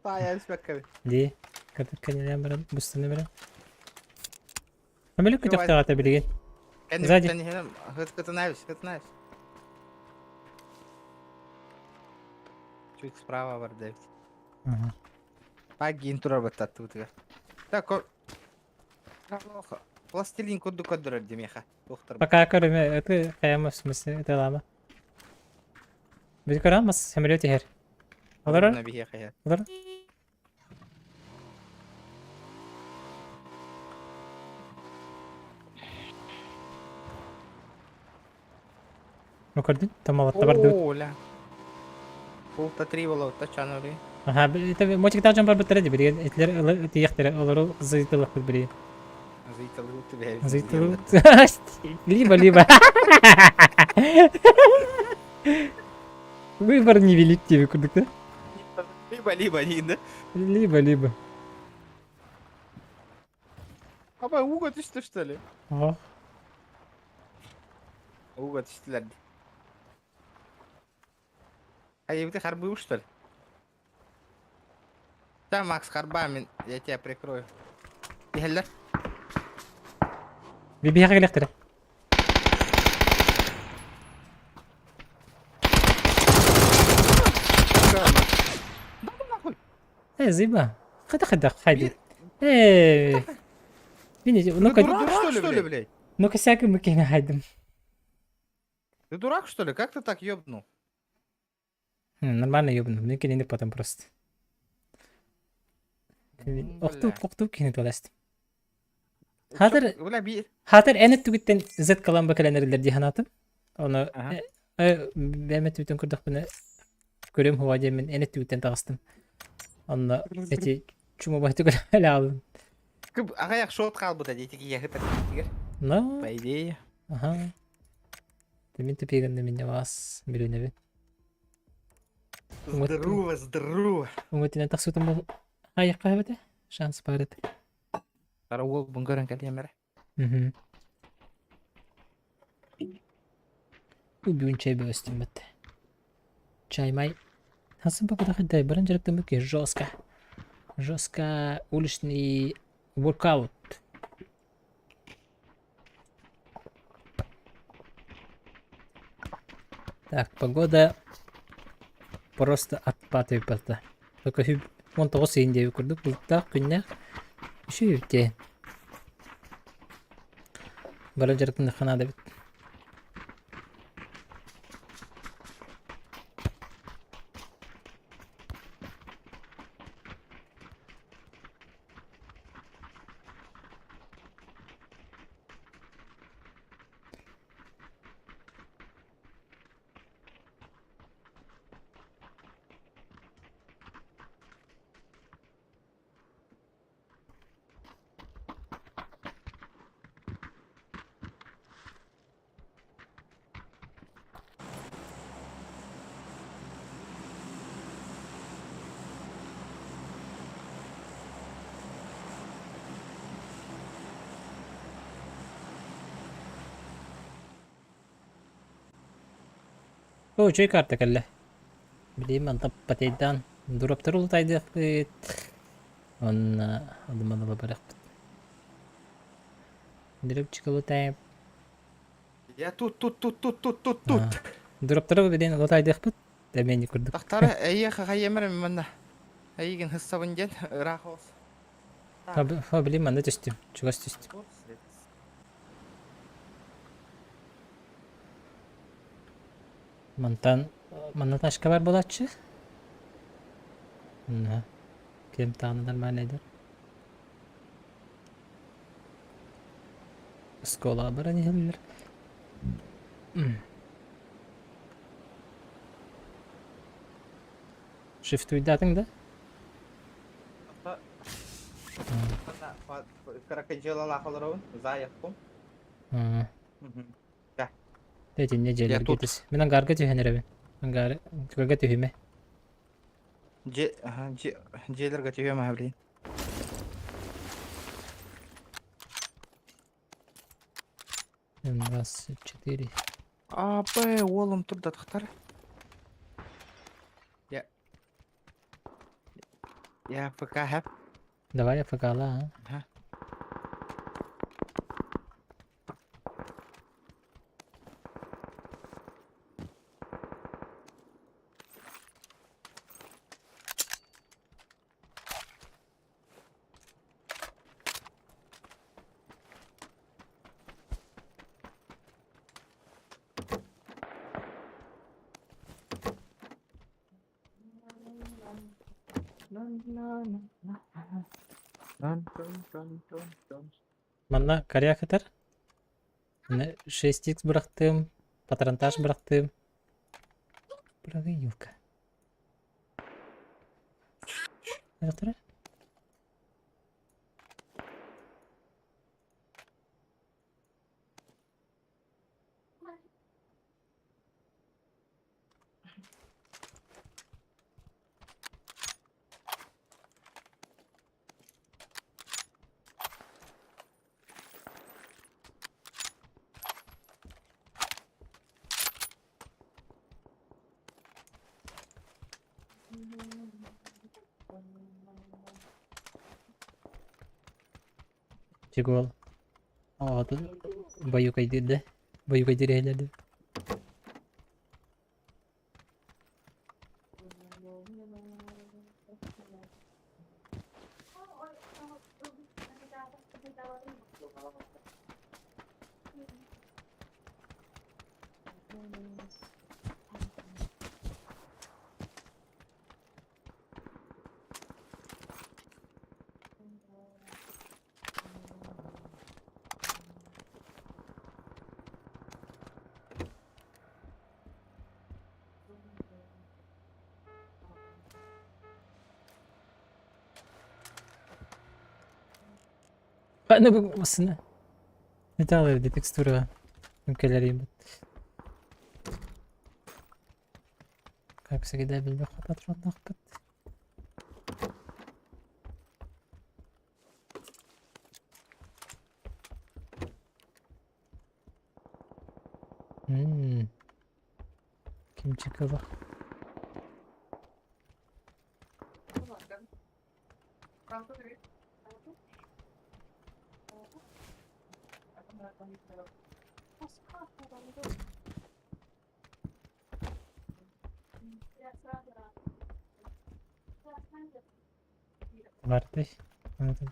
saya ispekka.
Ди. Катак канеля баран, бустаны баран. Амелик
Давай.
көтөк тагата билген.
Kendi
Сзади.
biteni hıtkıtınayız. Чуть справа var Дэвид.
Ага.
Пагин турар баттат тут. Так, плохо. Пластилин куду коддурар демеха. Доктор.
Пока көрөмө, это каяма в смысле, это лама. Biz көрамыз, самолет егер. Олар?
На бихеха я.
Олар? Ну көрдүн? Там алатта бар деп.
Оля. Пулта 3 болот тачанури.
Ага, это мотик тажан бар биттерди билген. Этлер тияктер, олар зыйтылык билген.
Зыйтылы тебе.
Зыйтылык. Либо. Выбор невелик тебе, курдук, да?
Либо не, да?
Либо.
Аба уго düştü что ли?
Ага.
Уго düştüler. А ты харбы что ли? Да, Макс, харбами, я тебя прикрою. Егелер.
Бибига келектер. Зиба. Хада, хайди. Видите,
Ты
ну-ка,
дурак что ли, блядь?
ну-ка, всякую макина хайдем.
Ты дурак что ли? Как ты так ёбнул?
Нормально ёбну, ну не потом просто. Октуп кини толастым. Хатыр
Ула bir.
хатыр эне түгүттен зет калан бакаленерлер диханатым. Оны
Ага.
бәмет бүтүн курдук буны көрөм хуа демен эне түгүттен тагыстым. Онна эти чума байту эле алдым.
Кып ағаяқ шот қалбы да дейті ки яғы тәртігер.
Но,
По идее.
ага. Темин тупегенде менде вас билөнебе.
Здорово, здорово.
Уңотинен тахсутум бол. Аяққа бете. Шанс бар еді.
Қара ол бұңгөрін кәлі емері.
Мгм. Бүгін чай бөстім бітті. Чай май. Хасын папа дай баран жарыктан бүке жестко. Жестко уличный воркаут. Так, погода просто отпатывает просто. Только вон того синде курдук бултак күннәк. Üşü үтте. Баран жарыктан ханада бит. О, чой карта кәлле. Білейм, антап патейдан. Дураптар ұлы тайдық бит. Онна адымадылы барақ бит. Дирек чикалы тайып.
Я тут.
Дураптар беден ұлы тайдық бит. Дәмені күрдік.
Тақтары әйе қағай емері мені. Әйеген хыссабын ден ұрақ олсы.
Фа білейм, анда түстім. Чугас түстім. Маннан ашқа бар болатшы? На. Кем тағыныдар мәлейдер. Скола бара нехелер. Shift уйдатың да?
Караканчелала қалырауын. Заяқ бұм.
Дәйтін не желер
тут.
кетіс. Мен аңғарға түйенер әбін. Аңғары түгәге түйеме.
Желерге түйем әбілейін.
Раз, 4.
Абай, олым тұрда тақтар. Я ФК әп.
Давай факала, а? Манна кария катар. 6х бырактым, патронтаж бырактым. Прогынюка. Катар? Чегол. А, тут бою кайдыр да? Бою кайдыр әйләді. Аны булмасына. Металл evde tekstüre. Ülkeleriyim. Kapısı gidebildi. Patron nakbet. Kim çıkıyor? Kardeş. Anladım.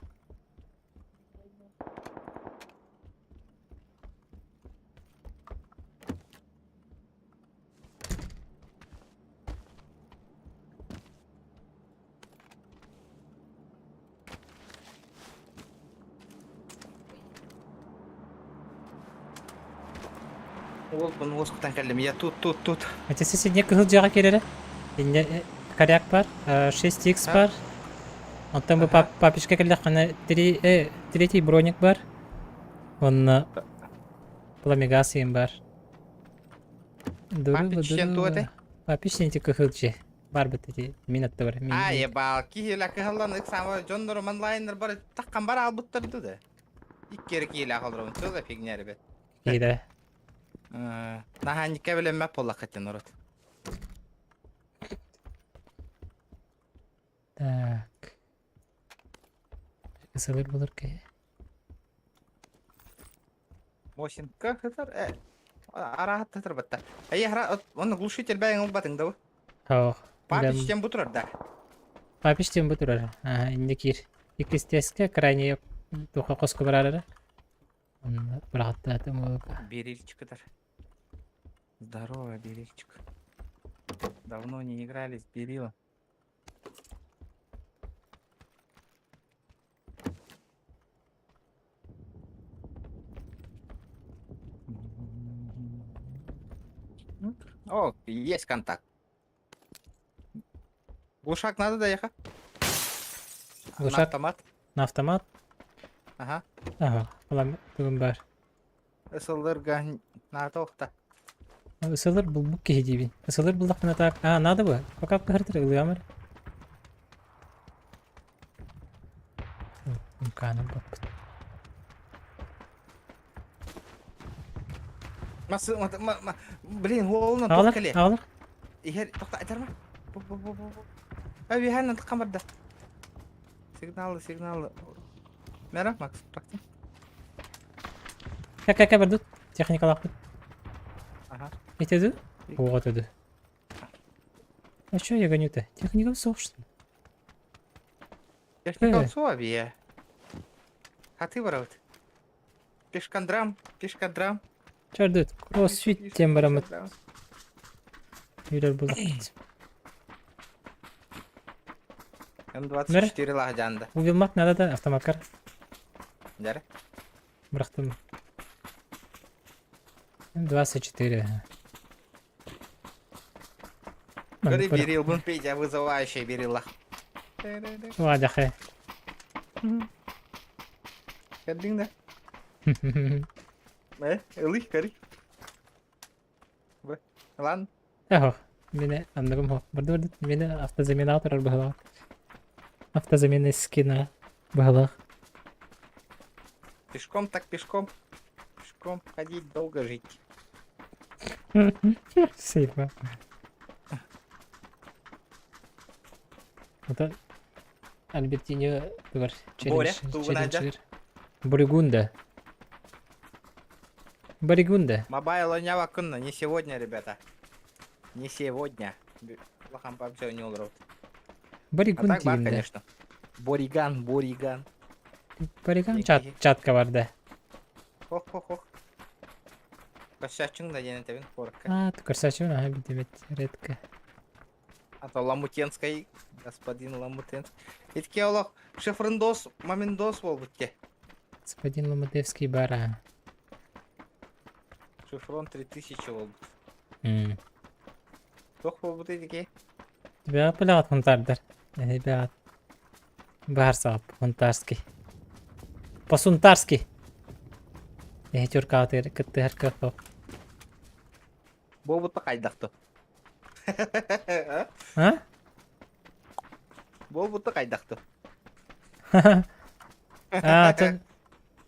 Ол bunu оскутан кәлдім. Я тут.
Это соседняя кыгылжаға келері. Енді коряк бар, 6х бар. Онтан бұл папишка келді қана третий броник бар. Онна пламегасием бар.
Папишчен туаты?
Папишчен те кыгылжы. Бар бұт эти минатты бар.
А, ебал, киһилә кыһыллан иксама жондор манлайнер бар таккан бар албыттырды да. Иккери киһилә калдырым. Тоза фигня, ребят.
Кейді.
Нахань кәбелем мәп болла кәттен урат.
Так. Кысылыр болыр ке.
Мосинка хытыр. Арахат хытыр бітті. Әйе, оны глушитель бәйін ұлбатың да.
Ох.
Папичтен бұтырар да.
Папиштен бұтырар. Инде кир. Икістеске крайне туха қосқы барарары. Бұрағатты атым олыға.
Берильчик это. Здорово, Берильчик. Давно не играли с Берилом. О, есть контакт. Глушак надо доехать.
Глушак?
На автомат.
На автомат?
Ага.
Ага. Бұлам бүгін бар.
СЛР-га на тоқта.
Isılır bu kehidi bin. Isılır bu lafına tak. Надо бы. Пока картер ылыамыр. Мканы бак.
Блин, волна
Алыр,
тоқкале.
алыр.
Ихер тоқта айдарма. Әби хәннән тыққан Сигналы. Мәра, Макс, практик.
Как бердут? Техникалар бут.
Ага.
Етеді? Оғат өді. А чё я гоню-то? Техникам соқ, что ли?
Техникал су аби я. Хаты баравыт. Пешкандрам.
Чардыт, кроссфит тем барамыт. Үйлер бұл.
М24 лағы жанды.
Увилмак надо да автоматкар.
Дәрі?
Бырақтым. М24.
Көрі Берил, бұн пейдя вызывающий Берилла.
Ладно, хай.
Кәддің да? Ылый, көрі. Ладно.
Ого, мені андығым хоқ. Бұрды, мені автозаменатор бұғылақ. Автозамена скина бұғылақ.
Пешком так пешком. Пешком ходить, долго жить.
Сейфа. Это Альбертинho бар.
Боря, Туванадя.
Боригунда.
Мобайл онява кунна, не сегодня, ребята. Не сегодня. Лохам по всё не улрут. А так бар,
Боригун
конечно. Бориган.
Бориган чатка бар да.
Хох. Косячың да дене тебен корка.
Көрсәчу на битемет редко.
А то Ламутенский, господин Ламутенский. Итке олох шифрындос, маминдос бол бутке.
Господин Ломатевский бара.
Шифрон 3000 бол бут. Тох бол бут итке.
Тебя пылят хунтардар. Ребят. Бар сап хунтарский. По-сунтарски. Тюрка кыттыгар кыхо.
Болбутта кайдақты.
А?
Болбутта кайдақты.
Тон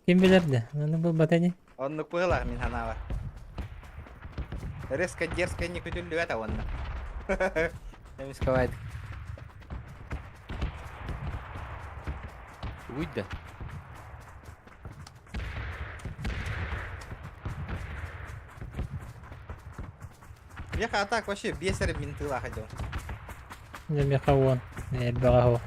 ким билерди? Аны бул батани.
Онны пыла мин ханава. Резко дерзко не күтүлдү ата онны. Эмис кабайт. Уйда. Я так вообще бесер мин тыла ходил.
Жем хавон. Багаho.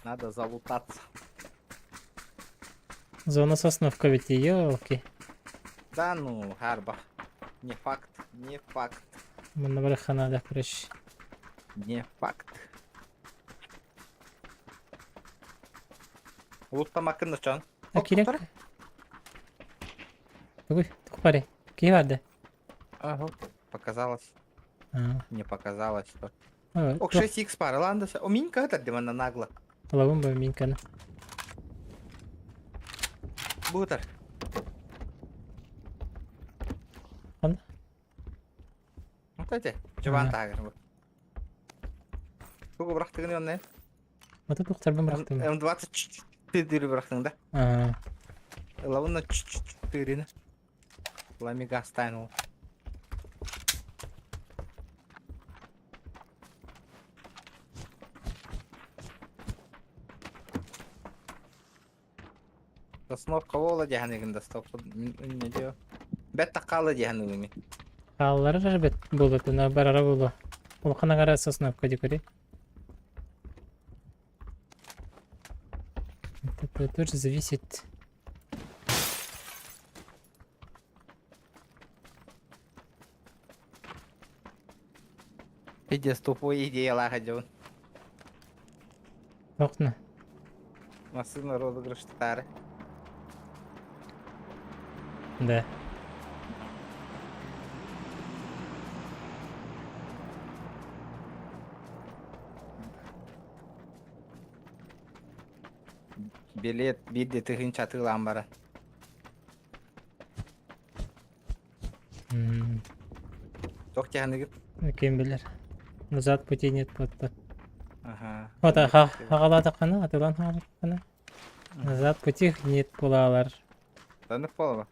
Надо залутаться.
Зона сосновка ведь ёлки.
Да ну, Гарбах. Не факт, не факт,
Мына бараханада короче.
не факт. Луттамакын чан.
Керек. Тугуй, тукпари. Ки барды?
Ага, показалось. Не показалось, что. Ок, 6х пара, ладно. О, минька это демона нагло.
Лавым бы минкана.
Бутер.
Ладно.
Вот эти. Жабан тагыр. Сколько брахтыгын онне?
Вот это тухтар бым рахтым.
М24 брахтың да. Лавына 4-ні. Ламига стайнул. Сосновка вола дегенегінде стоп. Не диyor? Бет тақалы дегенегіне.
Аллары жабет болот, на барара боло. Бул кана кара сосновка декори. Это тоже зависит.
Иди с тупой идеей лагодил.
Окна.
Масына розыгрыш тары.
Да.
Билет бидде тыгын чатылан бара. Ток тягынығып.
Кем билер. Назад пути нет потта.
Ага.
Вот хагала такана, атылан хагала такана. Назад пути нет булалар.
Танып болба.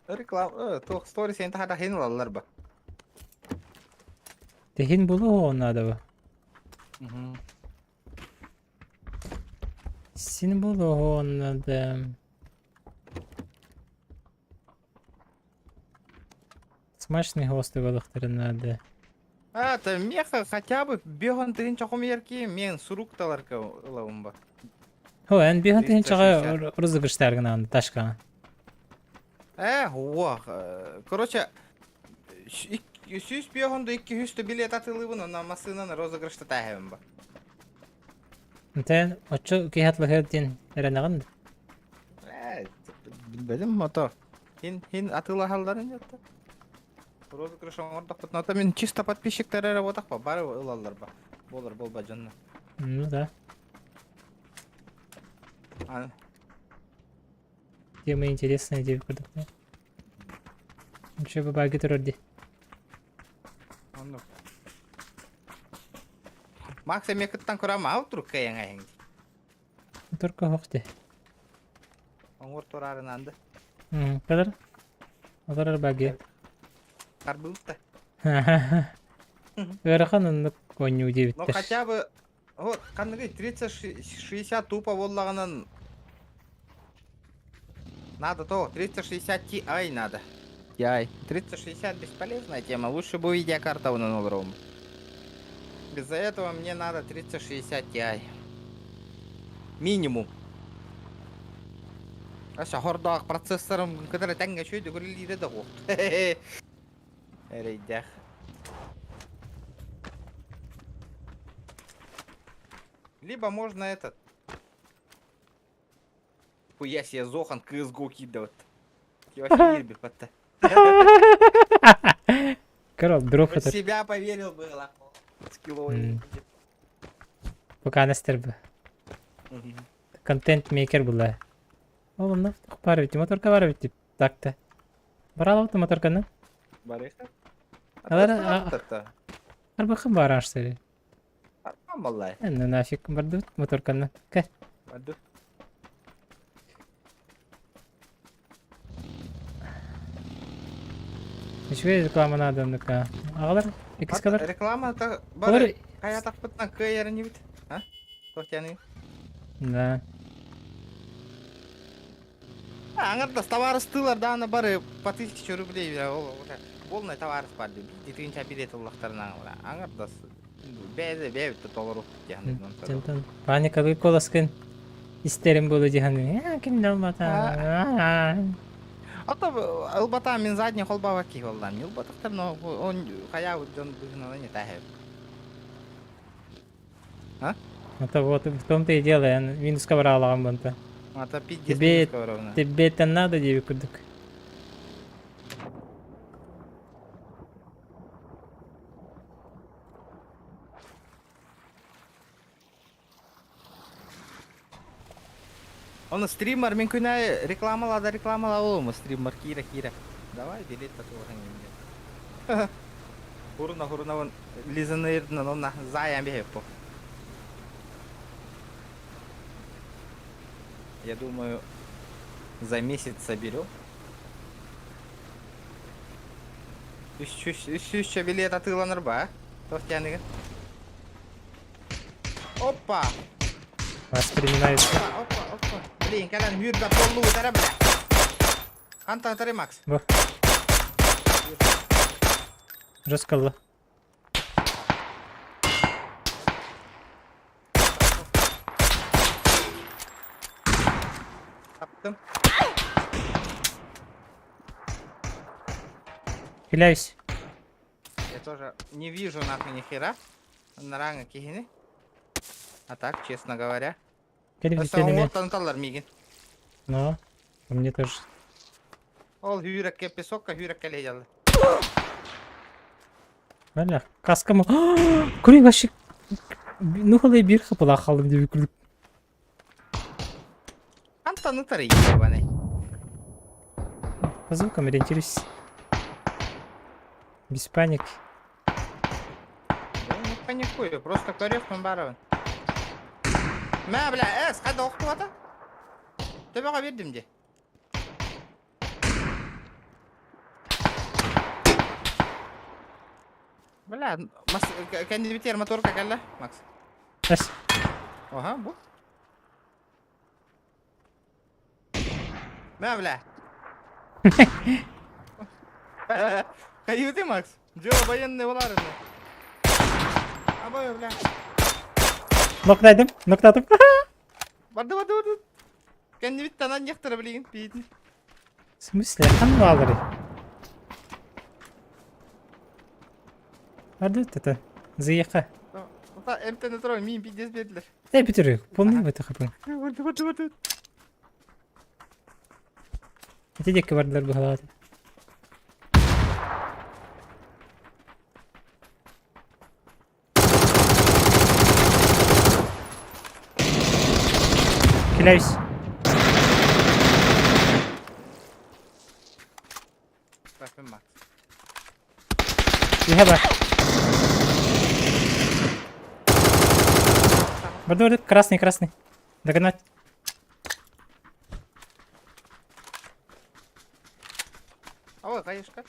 Реклам, ток сторис енді хада хин алалар ба.
Техин булу онада ба. Син булу онада. Смачный хосты балықтары надо.
Это меха хотя бы беган тыгын чаком ерки мен сурукталар лавым ба.
Хо, эн бихан техин чага розыгрыштар гана ташка.
Короче, 100 беганда 200 билет атылыбын, онна масынан розыгрышты тахебин ба.
Тен очо кихатлы хердин эренаган.
Білбедім, мото. Хин атыла халдарын жатты. Розыгрыш оңырдық бұтын. Ата мен чисто подписчиктер әрі отақ ба, бары ылалар ба. Болар, болба жанна.
Ну да. Тема интересная, девы курдық. Еще бы баги тұрырди.
Макс емекіттен көрама ау тұрық кәйен әйіңді.
Только хоқти.
Оңыр тұрарын анды.
Кадар? Олар баги.
Карбылтта.
Верахан он коню девять.
Но хотя бы, вот, канығы 30-60 тупо воллағынан надо то, 30-60 Ti надо. Ti. 30-60 бесполезная тема, лучше бы видеокарта на новом. Без-за этого мне надо 30-60 Ti. Минимум. Аша хордақ процессорым кадары тәңге шөйді көрілейді да қоқты. Әрейдәқ. Либо можно этот. Хуя себе Зохан CSGO кидывает. Вообще ебет потта.
Корол, бирок
В
отыр.
себя поверил было. Скилловый.
Пока настер бу. Контент мейкер була. Ол мына бар бит, моторка бар бит дип такты. Бара алып моторканы.
Барыха.
Алар арбакы бар ашты.
Vallahi.
Энне нафиг барды моторканы. Ка.
Hadi.
Ишве реклама надо ну-ка. Алар икс калар.
Реклама та
Алар
бар. Кая так пытна кайер не бит. А? Тохяны.
да.
Аңарда товар стылар да ана бары по 1000 рублей. Полный товар спады. Дитинча билет уллахтарына. Аңарда бәзе бәбит толору яны.
Тентен паникалы коласкын. Истерим болу дигән. Ким алмата.
Ата албата мен задний холбава ки волдан. Юлбатыктар но он кая жон бүгүн не тахеп.
Это вот в том-то и дело, я минуска брала амбанта.
Ата 50
Тебе-
ровно.
Тебе это надо, деви кудук.
Он стример мен күнә рекламалада олмы стример кира. Давай билет татуған. Хуруна он лизанырдын онна заян бехеппо. Я думаю, за месяц соберем. 300 билет атыланыр ба? Тофтяныгы. Опа!
Воспринимается.
Опа. Блин, когда мюрда полу утара, бля. Антон Тари Макс.
Во. Раскалла.
Таптым.
Хиляюсь.
Я тоже не вижу нахуй ни хера. На ранга кигини. А так, честно говоря.
Келіп
Сау
жетелеме.
ортаныталар мигин.
Но. Мне тоже.
Ол хүйрекке песокка хүйрекке лейдалды.
Валя, каскамы. Көрейін вообще. Ну қалай бир қапыла қалдым деп күлдік.
Антон Тари ебаный.
По звукам ориентируюсь. Без паники.
Да не паникую, просто корёвкам барабын. Мә, бля, қайда оқытып ата? Төбеға бердім де. Бля, кәндебетер моторка кәлі, Макс.
Әс.
Ага, бұл. Мә, бля. Қайыты, Макс? Жо, военный олар еді. Абай, бля.
Ноктадым.
Барды. Кәндебет танан яқтыра білеген, бейетін.
В смысле? Қан балыры? Барды это? Зыяқа.
Ота, МТН тұрой, мен пиздес берділер.
Дай бітірі. Помню это хапын.
Барды.
Эти декі бардылар бұғалады. Хиляюсь.
Рахмет, Макс.
Еға бар. Барды. Красный. Догнать.
Ой, кайышка.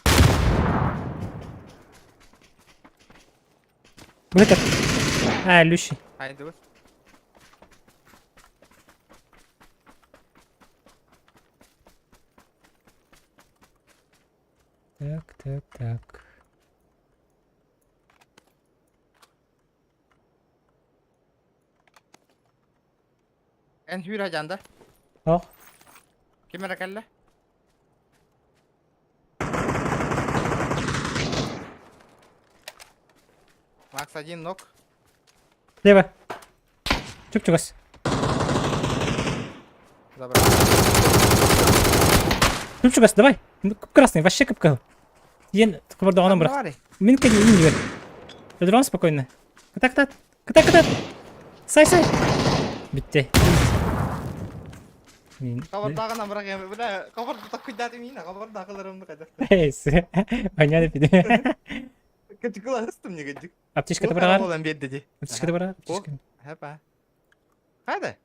Вытер. Лющий.
Haydi vur.
Так.
En hür hacanda.
О,
Kimera kelle? Макс один ног.
слева. Чук-чукас.
Забрал.
Чук-чукас, давай. Ну, красный, вообще капкал. Ен, кубарда анам бырақ.
Давай.
Минка не видит. Додырам спокойно. Кыта. Сай. Битти. Мен...
Кабардагына бирок эми бля кабарда так кыйдады мина кабарда кылырымды кайда.
Эйсе. Аня да пиде.
Кычкыла ыстым неге дик.
Аптечка да барар.
Болан берди ди.
Аптечка да барар.
Хапа. Кайда?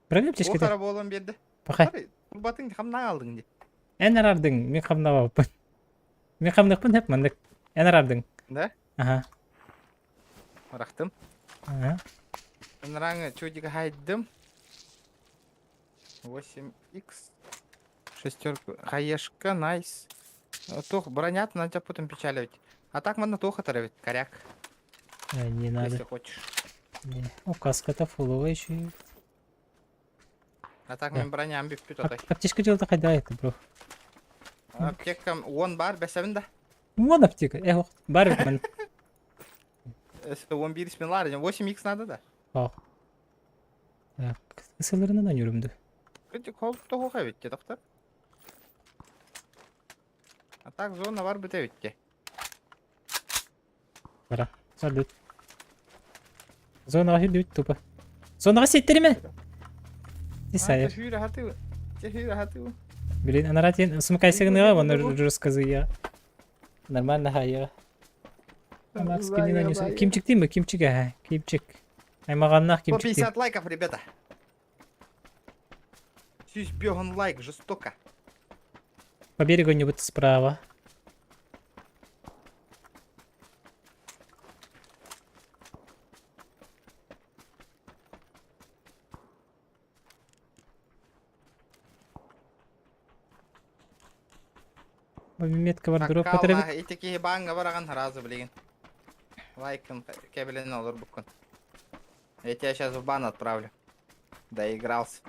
Бирок аптечка да.
Кара болан берди.
Бакай.
Батың камнан алдың ди.
Энер ардың. Мен камнабаппын. Мен камнакпын хеп мындык. Энер ардың.
Да?
Ага.
Рахтым.
Ага.
Нраңы чудика хайдым. 8х. Шестерку. Хаешка, найс. Тох, бронят, надо тебя потом печаливать. А так можно тоха травить, коряк,
Не
если
надо.
хочешь.
О, каска-то фуловая еще.
А так
Да.
мен броням біп отай.
Аптечка делда кайда это, бро?
Аптекам 10 бар, бәсәбін да.
Вон аптека. Ох, бар бит мен.
11 бисмиллар, 8х надо да.
Ох. Так, кысылырынан өйрөмдү.
Күнті қолып тоқуға бетте, доктор. А так зона бар біте бетте.
Бара. Салют. Зонага хилдүт тупа. Зонага сеттериме? Исайя.
Тефюрі хатыу.
Блин, она ратин сумка-сигнала, вон рассказы. Нормально хая. Она скинина не... Кимчик тимбы, кимчик, ага. Кимчик. Аймаганнах
По
кимчик тим.
50 лайков, ребята. Сюсь беган лайк, жестоко.
По берегу не будет справа. Метка бар дроп
Какала,
потребит.
итеки банга бараган разы билеген. Лайком кебелен olur букун. Я тебя сейчас в бан отправлю. Доигрался.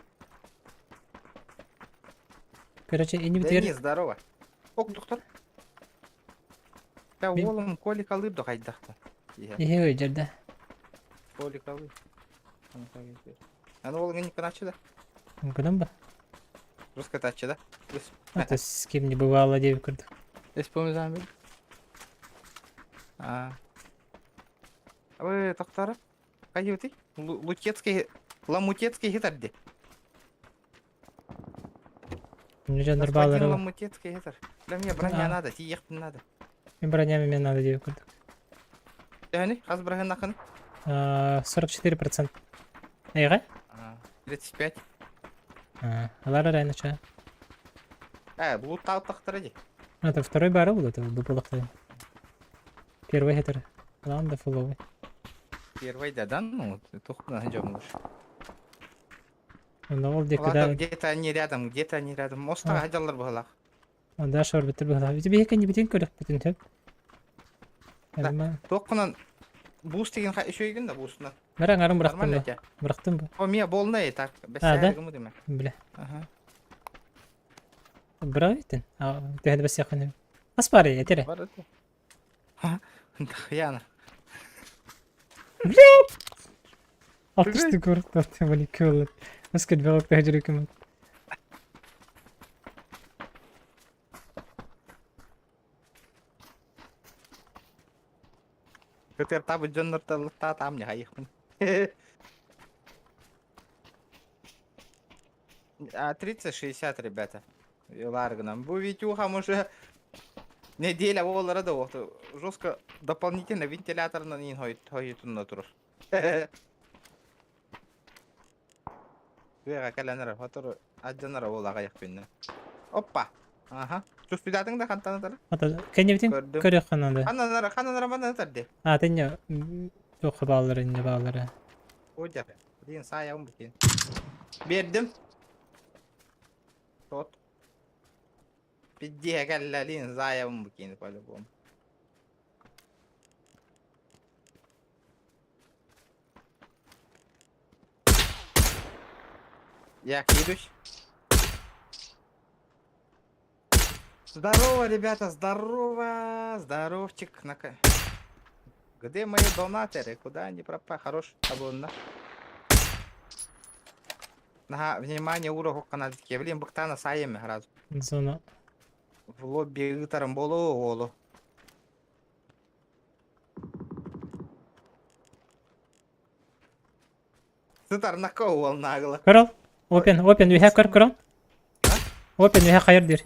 Короче, и не
Денис,
битер.
здорово. Ок, доктор. Я
Мен-
олым колик алып да кайдакта.
Ihe öldürdü.
Колик алып. Аны олың никак ачы да.
Мүмкін ба?
Русская тачы да.
А то с кем не бывало деп көрді.
Испомнил бил. Вы доктор? Кайыты? Лутецкий, Ламутецкий хитарди.
Мне жандар
Господин
балары.
Ламутецкий хитар. Для меня броня
А.
надо, тиек надо.
Мен бронями мен надо деп көрді.
Яғни, қаз броня нақын?
44%. Айға?
35.
Алар арайна ча.
Блуд тауып тақтыры де.
Это второй баррел, это дуплахты. Первый хитер. Ладно, фуловый.
Первый дадан, ну, тухна жомлыш.
Но ол де
Ладно,
когда...
где-то они рядом. Моста хадалар бұғылақ.
Да, шор бітір бұғыла. Тебе екен не бітен көрік бітін төп.
Да. Тоққынан буст деген еще еген да бустынан.
Бараң арым бұрақтым
Нормально
ба?
те.
Бұрақтым ба?
О, мия болны так.
да?
Бәсәрігімі деме.
Бля.
Ага.
Бұрау етін? Төхеді бас яқын. Аспары, етері.
Бар это. Яна.
Алтышты көрік тапты, бұл екі олар. Өскіт бағықта жүрі кімі.
Көтер табы жоннырта лықта там не хайықпын. 30-60, ребята. Ларгнам. Бу Витюхам уже неделя олара да вот. Жестко дополнительно вентилятор на нин хойтун на тур. Вега календар фотор аджанар олага якпинне. Оппа. Ага. Чувствидатың да кантанатар.
Ата, кәне бітен
Көрдім.
көрек қанады.
Хананара мана тарде.
Тәне тоқы балары, не балары.
Оджа. Блин, саям бутин. Бердим. Тот. Пидди галлалин заям бутин по-любому. Я кидусь. Здорово, ребята, здорово, здоровчик. Где мои донаторы? Куда они пропали? Хорош табунна. Нага, внимание, урок канадки. Блин, бактана саями град.
Зона.
В лобби гитаром болу олу. Сытарнакка ол нагылы.
Кырыл. Open, we have кыр. Open, we have хайыр дер.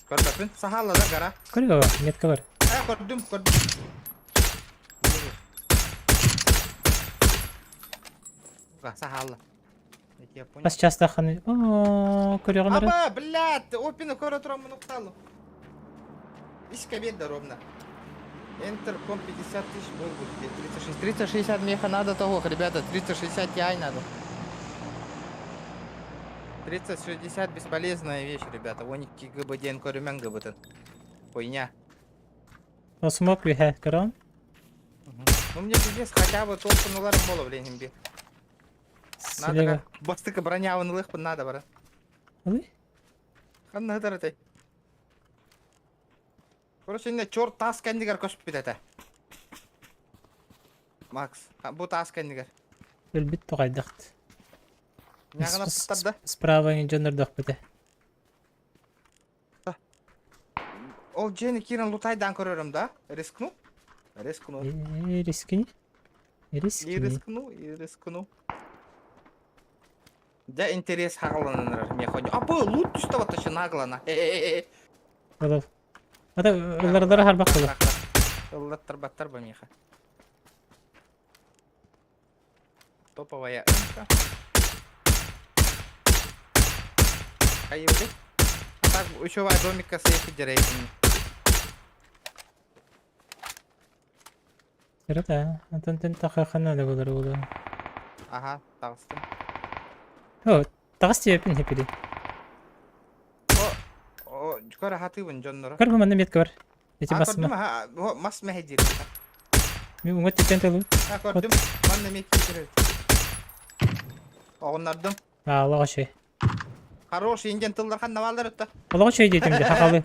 Көрдөпүн. Сахалла да кара.
Кырга, метка бар.
Көрдүм. Сахалла. Я понял.
Бас часта ханы. О, көрөгөн бар.
Аба, блядь, опины көрө турам муну укталу. Ишке бедда ровно. Enter комп 50 тысяч был будет. 36. 360 меха надо того, ребята. 360 Ti надо. 360 бесполезная вещь, ребята. Вон ГБДН көрөмөн ГБТ. Хуйня.
O smoke we have кырын.
Ну мне пиздец, хотя бы толкунуларым боло, блин, би. Надо
Силега.
как бастыка броняванылых надо, брат.
Ой.
Ханна таратай. Короче, не чорт тас кендигер көшүп кетет. Макс, бу тас кендигер.
Өлбүт тогайдакт.
Нягана пыттарды.
Справа инженер докпете.
Ол жени кирен лутайдан көрөрөм да. Рискну.
Рискини.
Рискну. Да интерес хагаланыр мехони. А бу лут түстөп атышы наглана.
Олов. Ата ыллардар харбак болот.
Ыллаттар баттар ба меха. Топовая. Айыбы. Так, учевая домика сейфи директно.
Сырата. Антон тахахана да болор.
Ага, тагыстым.
О, тагыс тепин хепили.
О, жукара хатыбын жоннору.
Кыргы манда метка бар. Эти
Көрдүм,
басма.
мас мехедир.
Мен уңга тетентелу.
Көрдүм, манда меки кирет. Огоннардым.
Аллага шей.
Хороший инген тылдар ханна балдар өттө.
Аллага шей дейтим де хакалы.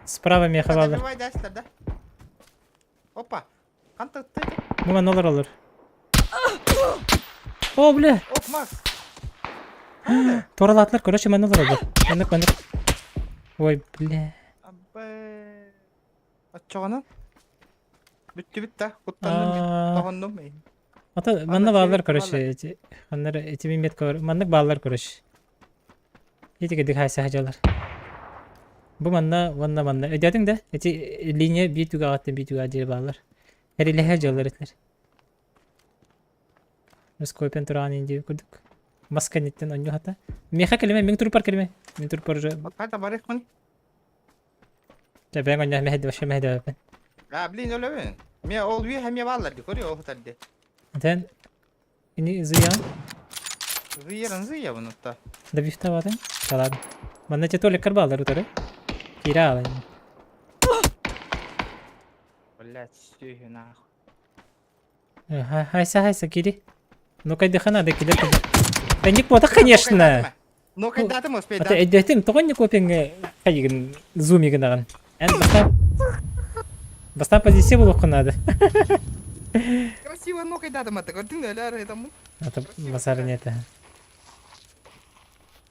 Справа меха балдар.
Давай дастар да. Опа. Канты ытты.
Буга нолар алыр. О, бля.
Оп, Макс.
Торалатлар, короче, мен нолар алыр. Мындык. Ой, бля.
Аббай. Аччоғаны? Бүтті да. Құттандым мен. Тоғындым мен.
Ата, манда балдар, короче. Ханнар эти метка бар. Мандык балдар, короче. Этиге дик хайса хажалар. Бу манда. Өдәдең да? Эти линия битүгә аттым, балдар. Әреле хажалар этлер. Біз көйпен тұрған енді көрдік. Маска неттен оню хата. Меха келеме, мен турпар келеме. Мен турпар же.
Қайта барық мұны?
Бәң оню мәхеді башы мәхеді бәпен.
Блин, өлі мен ол үй әме баларды көрі ол құтарды.
Тән, ini зыян.
Зыйырын бұны ұтта.
Да бифта бадың? Қаладың. Манда че толек карбалдар ұтары. Кира алайын.
Блядь, стүйі нахуй.
Хайса, кири. Ну кайдыха надо кидать. Да не квота, конечно.
Ну кайдатым успей,
Ата
да?
эдетим тоғын не копен кайгын зумигін ағын. Бастан позиция бұл оқы надо.
Красиво, ну кайдатым аты, көрдің өлі әрі етамын.
Ата басары не это.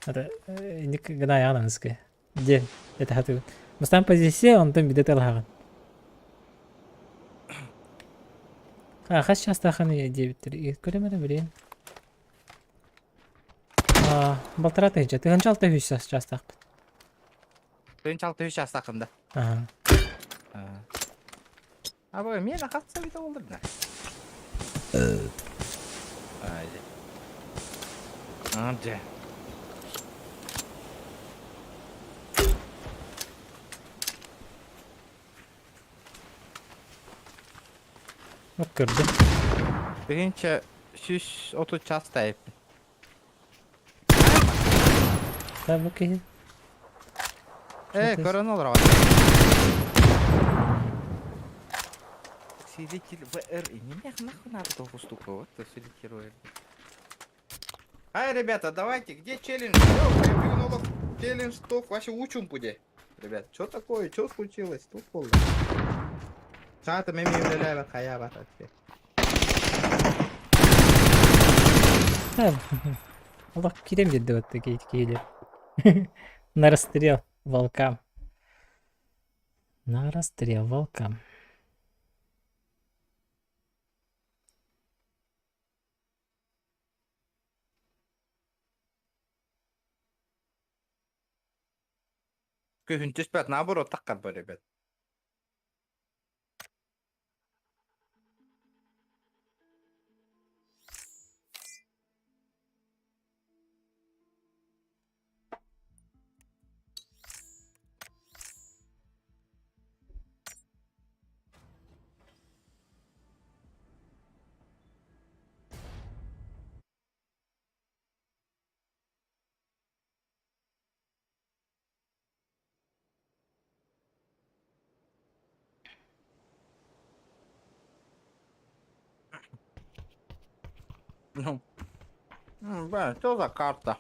Ата ник гына ағын аңызғы. Де, это хаты. Бастан позиция, онтан бидет алғағын. Қас частақын дебіттір. Көрімені білейін. Балтыраты хеджа. Тыгын жалты хүш частақ.
Түйін чалты үш астақында. Абы, мен ақатса біті олдырдың. Анже.
Көрді.
Бірінші 30 часта епті.
Та бұл кейі.
Көрін olur ағай. Свидетель ВР. Немех нахуй надо того штука. Вот то свидетель. Ай, ребята, давайте, где челлендж? Челлендж сток, вообще учим пуде. Ребят, что такое? Что случилось? Тут полно. Чата меми удаляла хая бататке.
Allah kirem dedi вот такие кейлер. На расстрел волкам. На расстрел волкам.
Köhüntüs bet naоборот таккар böyle bet. Ну, ben, что за карта?